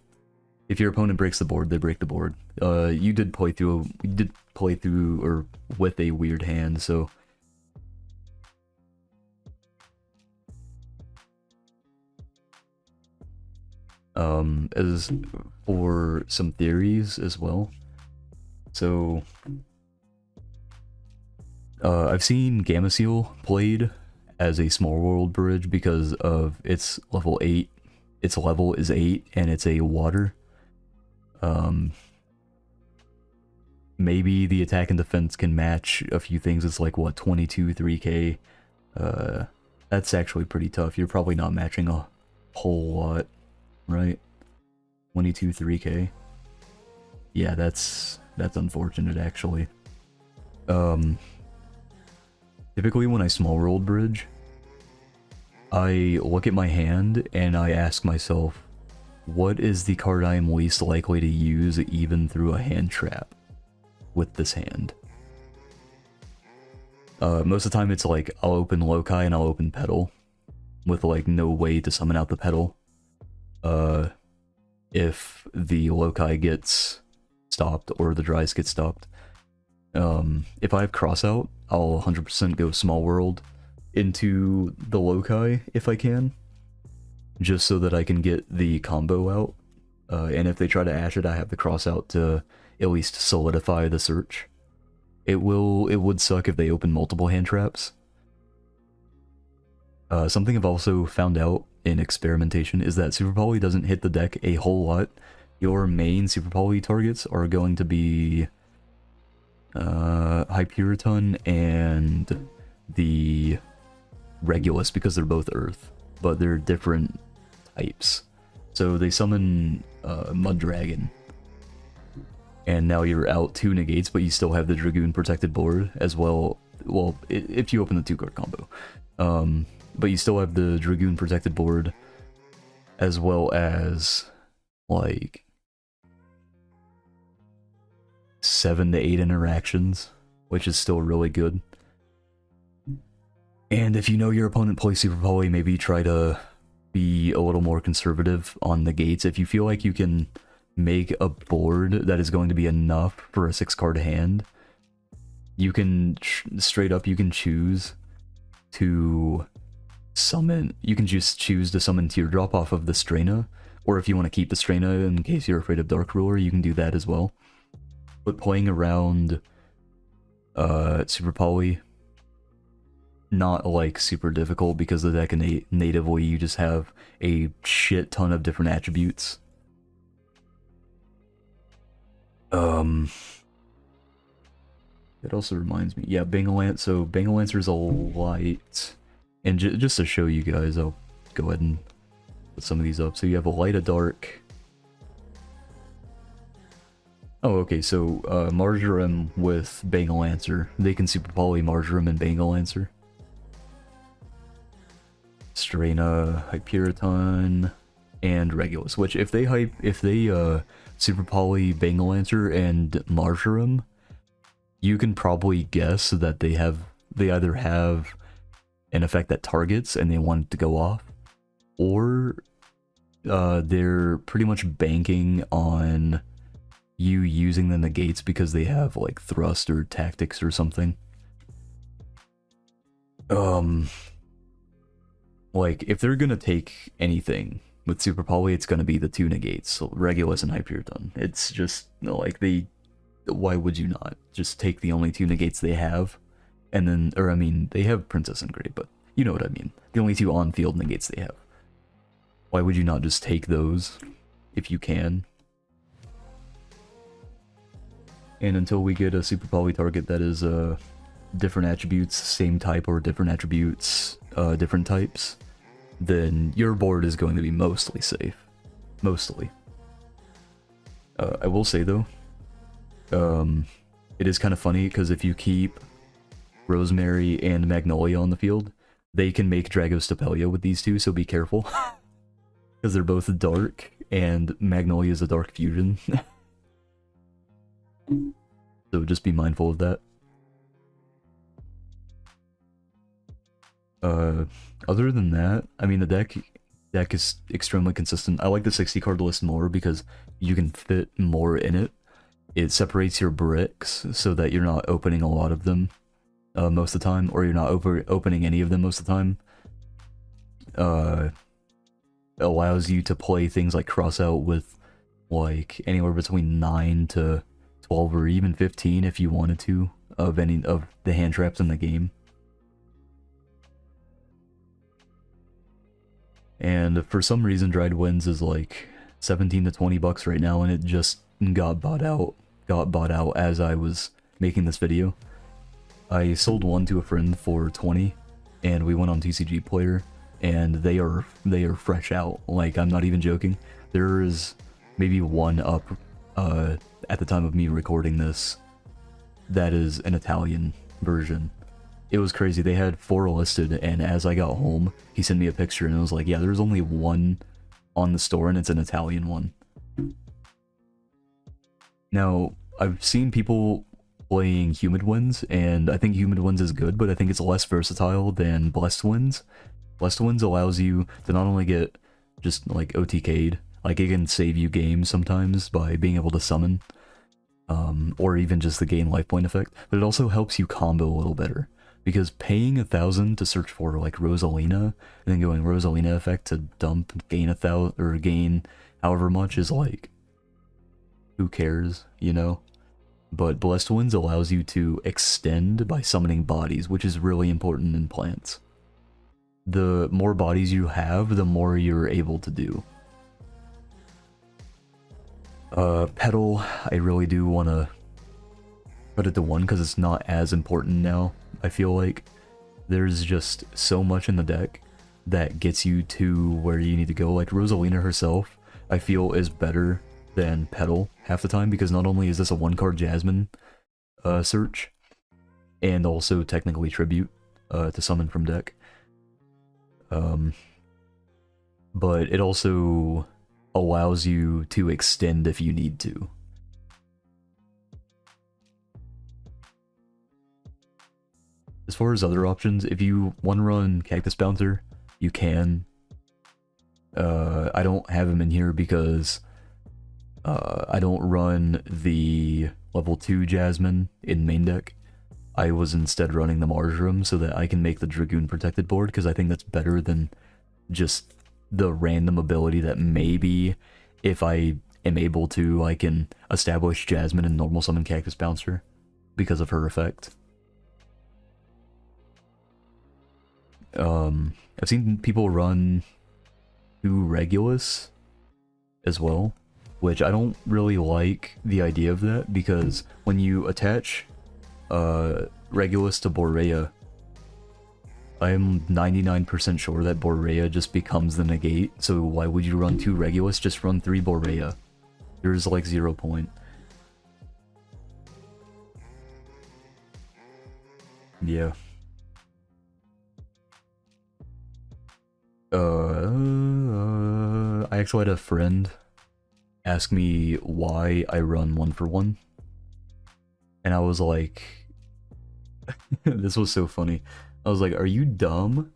If your opponent breaks the board, they break the board. You did play through or with a weird hand, so. As for some theories as well. So, I've seen Gamma Seal played as a small world bridge because of its level 8. Its level is 8 and it's a water. Maybe the attack and defense can match a few things. It's like, what, 22, 3k? That's actually pretty tough. You're probably not matching a whole lot, right? 22, 3k? Yeah, that's unfortunate, actually. Typically when I small world bridge, I look at my hand and I ask myself, what is the card I am least likely to use even through a hand trap with this hand? Most of the time it's like, I'll open Loci and I'll open Petal, with like no way to summon out the Petal. If the Loci gets stopped or the Dries get stopped. If I have Crossout, I'll 100% go Small World into the Loci if I can, just so that I can get the combo out. And if they try to ash it, I have the Crossout to at least solidify the search. It would suck if they open multiple hand traps. Something I've also found out in experimentation is that Super Poly doesn't hit the deck a whole lot. Your main Super Poly targets are going to be Hyperiton and the Regulus, because they're both Earth, but they're different types. So they summon Mud Dragon, and now you're out 2 negates, but you still have the Dragoon protected board as well. Well, if you open the 2-card combo. But you still have the Dragoon protected board, as well as, like, 7 to 8 interactions, which is still really good. And if you know your opponent plays Super Poly, maybe try to be a little more conservative on the gates. If you feel like you can make a board that is going to be enough for a 6-card hand, you can straight up, you can choose to summon, you can just choose to summon Teardrop off of the Straina, or if you want to keep the Straina in case you're afraid of Dark Ruler, you can do that as well. But playing around Super Poly, not like super difficult, because the deck natively you just have a shit ton of different attributes. It also reminds me, yeah, Bangalancer. So Bangalancer's a light, and just to show you guys, I'll go ahead and put some of these up. So you have a light, a dark. Oh, okay, so Marjoram with Bangalancer. They can Super Poly Marjoram and Bangalancer. Straina, Hyperiton, and Regulus. Which, if they Super Poly Bangalancer and Marjoram, you can probably guess that they either have an effect that targets and they want it to go off, or they're pretty much banking on you using the negates because they have like thrust or tactics or something. Like, if they're gonna take anything with Super Poly, it's gonna be the 2 negates, so Regulus and Hyperiton. It's just, like, why would you not just take the only 2 negates they have, and then, or I mean, they have Princess and Grey, but you know what I mean. The only 2 on-field negates they have. Why would you not just take those if you can? And until we get a Super Poly target that is different attributes, same type, or different attributes, different types, then your board is going to be mostly safe. Mostly. I will say though, it is kind of funny, because if you keep Rosemary and Magnolia on the field, they can make Dragostapelia with these 2, so be careful. Because they're both dark, and Magnolia is a dark fusion. So just be mindful of that. Other than that, I mean, the deck is extremely consistent. I like the 60 card list more because you can fit more in it. It separates your bricks so that you're not opening a lot of them most of the time, or you're not opening any of them most of the time. Allows you to play things like Crossout with like anywhere between 9 to 12 or even 15 if you wanted to, of any of the hand traps in the game. And for some reason, Dried Winds is like 17 to 20 bucks right now, and it just got bought out as I was making this video. I sold one to a friend for 20, and we went on TCG Player, and they are fresh out. Like, I'm not even joking. There is maybe one up at the time of me recording this that is an Italian version. It was crazy. They had 4 listed, and as I got home, he sent me a picture, and it was like, yeah, there's only one on the store, and it's an Italian one. Now, I've seen people playing Humid Winds, and I think Humid Winds is good, but I think it's less versatile than Blessed Winds. Blessed Winds allows you to not only get just, like, OTK'd, like, it can save you games sometimes by being able to summon, or even just the gain life point effect, but it also helps you combo a little better. Because paying 1,000 to search for like Rosalina, and then going Rosalina effect to dump, gain 1,000, or gain however much is like, who cares, you know? But Blessed Winds allows you to extend by summoning bodies, which is really important in plants. the more bodies you have, the more you're able to do. Petal, I really do want to put it to 1 because it's not as important now. I feel like there's just so much in the deck that gets you to where you need to go. Like Rosalina herself, I feel is better than Petal half the time, because not only is this a 1-card Jasmine search, and also technically Tribute to summon from deck, but it also allows you to extend if you need to. As far as other options, if you want to run Cactus Bouncer, you can. I don't have him in here because I don't run the level 2 Jasmine in main deck. I was instead running the Marjoram so that I can make the Dragoon protected board, because I think that's better than just the random ability that maybe, if I am able to, I can establish Jasmine and normal summon Cactus Bouncer because of her effect. I've seen people run 2 Regulus as well, which I don't really like the idea of that, because when you attach Regulus to Borea, I'm 99% sure that Borea just becomes the negate, so why would you run 2 Regulus? Just run 3 Borea. There's like 0 point. Yeah. I actually had a friend ask me why I run 1-for-1. And I was like, this was so funny. I was like, are you dumb?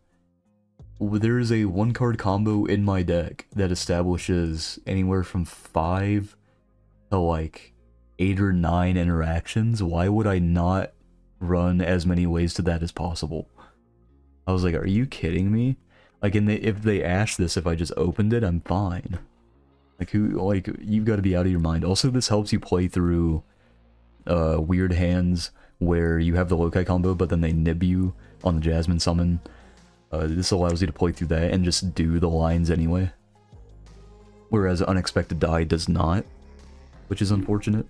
There's a 1-card combo in my deck that establishes anywhere from 5 to like 8 or 9 interactions. Why would I not run as many ways to that as possible? I was like, are you kidding me? Like, if they ash this, if I just opened it, I'm fine. Like, you've got to be out of your mind. Also, this helps you play through weird hands where you have the Loci combo, but then they nib you on the Jasmine summon. This allows you to play through that and just do the lines anyway. Whereas Unexpected Die does not, which is unfortunate.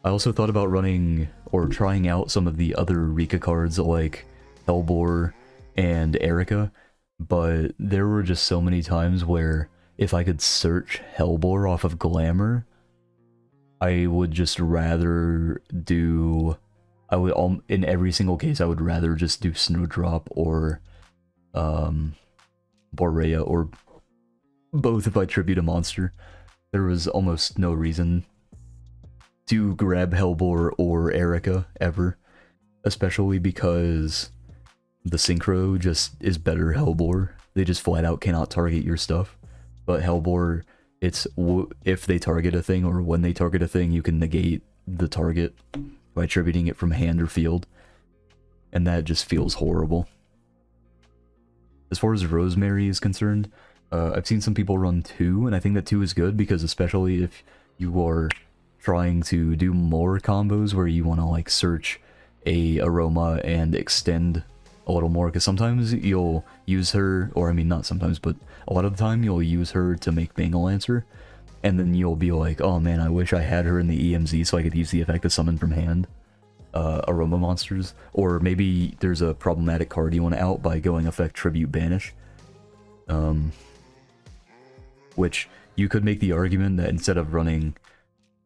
I also thought about running, or trying out some of the other Rikka cards like Hellbore and Erica, but there were just so many times where if I could search Hellbore off of Glamour, I would just rather do... in every single case, I would rather just do Snowdrop or Borea, or both if I tribute a monster. There was almost no reason to grab Hellbore or Erica ever, especially because the Synchro just is better Hellbore. They just flat out cannot target your stuff. But Hellbore, it's if they target a thing or when they target a thing, you can negate the target by attributing it from hand or field. And that just feels horrible. As far as Rosemary is concerned, I've seen some people run 2, and I think that 2 is good, because especially if you are trying to do more combos where you want to like search a Aroma and extend a little more, because sometimes you'll use her, or I mean not sometimes, but a lot of the time you'll use her to make Bangle Lancer, and then you'll be like, oh man, I wish I had her in the EMZ so I could use the effect of summon from hand Aroma monsters. Or maybe there's a problematic card you want to out by going effect Tribute Banish, which you could make the argument that instead of running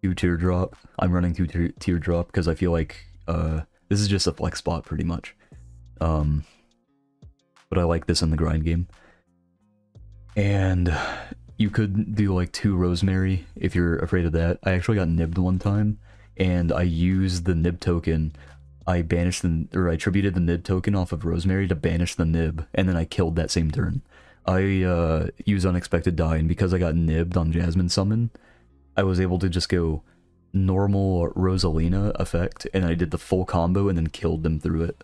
2 Teardrop, I'm running 2 Teardrop because I feel like this is just a flex spot pretty much. But I like this in the grind game. And you could do like 2 Rosemary if you're afraid of that. I actually got nibbed one time, and I used the nib token. I tributed the nib token off of Rosemary to banish the nib, and then I killed that same turn. I used Unexpected Die, and because I got nibbed on Jasmine Summon, I was able to just go normal Rosalina effect, and I did the full combo and then killed them through it.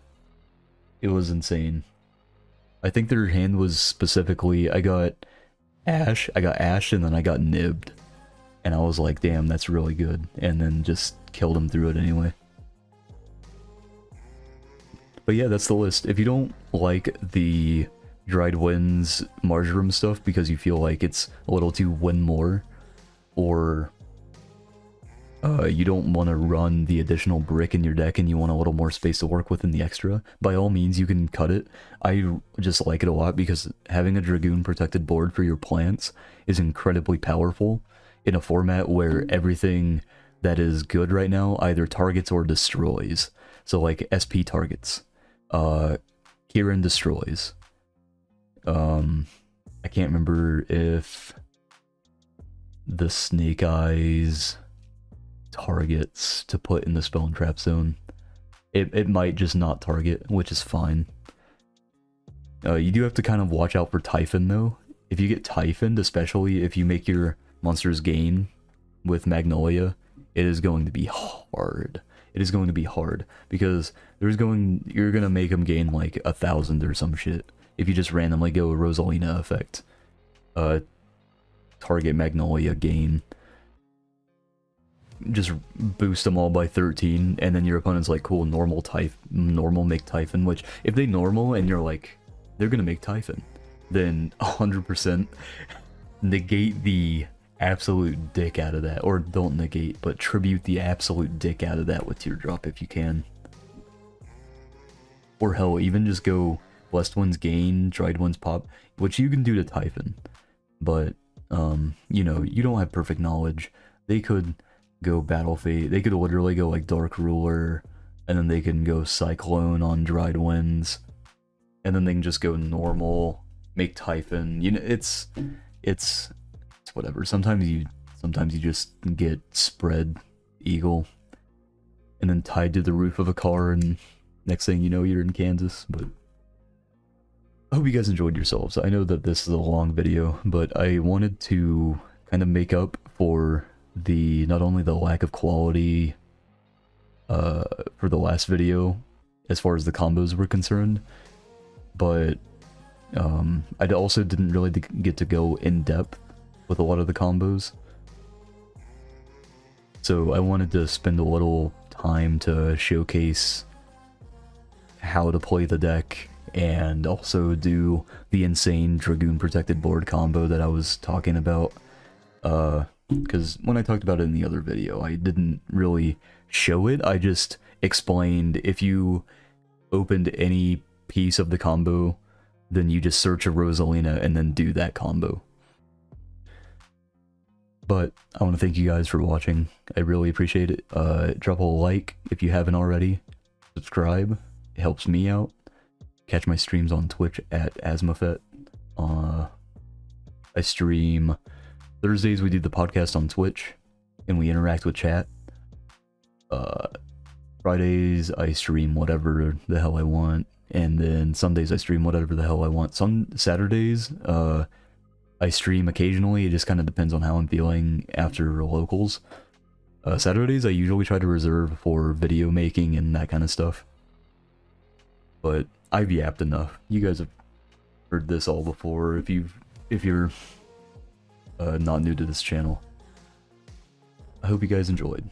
It was insane. I think their hand was specifically, I got Ash, and then I got nibbed. And I was like, damn, that's really good. And then just killed him through it anyway. But yeah, that's the list. If you don't like the dried winds marjoram stuff because you feel like it's a little too win more, or you don't want to run the additional brick in your deck and you want a little more space to work with in the extra, by all means you can cut it. I just like it a lot because having a Dragoon protected board for your plants is incredibly powerful in a format where everything that is good right now either targets or destroys. So like SP targets, Kieran destroys. I can't remember if the Snake Eyes targets to put in the spell and trap zone. It might just not target, which is fine. You do have to kind of watch out for Typhon though. If you get Typhoned, especially if you make your monsters gain with Magnolia, it is going to be hard. It is going to be hard because you're gonna make them gain like 1,000 or some shit if you just randomly go Rosalina effect. Target Magnolia gain. Just boost them all by 13, and then your opponent's like, cool, normal make Typhon, which if they normal and you're like, they're gonna make Typhon, then 100% negate the absolute dick out of that, or don't negate, but tribute the absolute dick out of that with Teardrop if you can. Or hell, even just go Blessed Ones gain, Dried Ones pop, which you can do to Typhon, but, you know, you don't have perfect knowledge. They could go Battle Fate, they could literally go like Dark Ruler, and then they can go Cyclone on Dried Winds, and then they can just go normal, make Typhon. You know, it's whatever. Sometimes you just get spread Eagle, and then tied to the roof of a car, and next thing you know, you're in Kansas. But I hope you guys enjoyed yourselves. I know that this is a long video, but I wanted to kind of make up for the not only the lack of quality for the last video as far as the combos were concerned, but I also didn't really get to go in depth with a lot of the combos, so I wanted to spend a little time to showcase how to play the deck and also do the insane Dragoon protected board combo that I was talking about, because when I talked about it in the other video, I didn't really show it. I just explained if you opened any piece of the combo, then you just search a Rosalina and then do that combo. But I want to thank you guys for watching. I really appreciate it. Drop a like if you haven't already. Subscribe. It helps me out. Catch my streams on Twitch at Asmafet. I stream Thursdays. We do the podcast on Twitch, and we interact with chat. Fridays I stream whatever the hell I want, and then Sundays I stream whatever the hell I want. Some Saturdays I stream occasionally. It just kind of depends on how I'm feeling after locals. Saturdays I usually try to reserve for video making and that kind of stuff. But I've yapped enough. You guys have heard this all before if you're not new to this channel. I hope you guys enjoyed.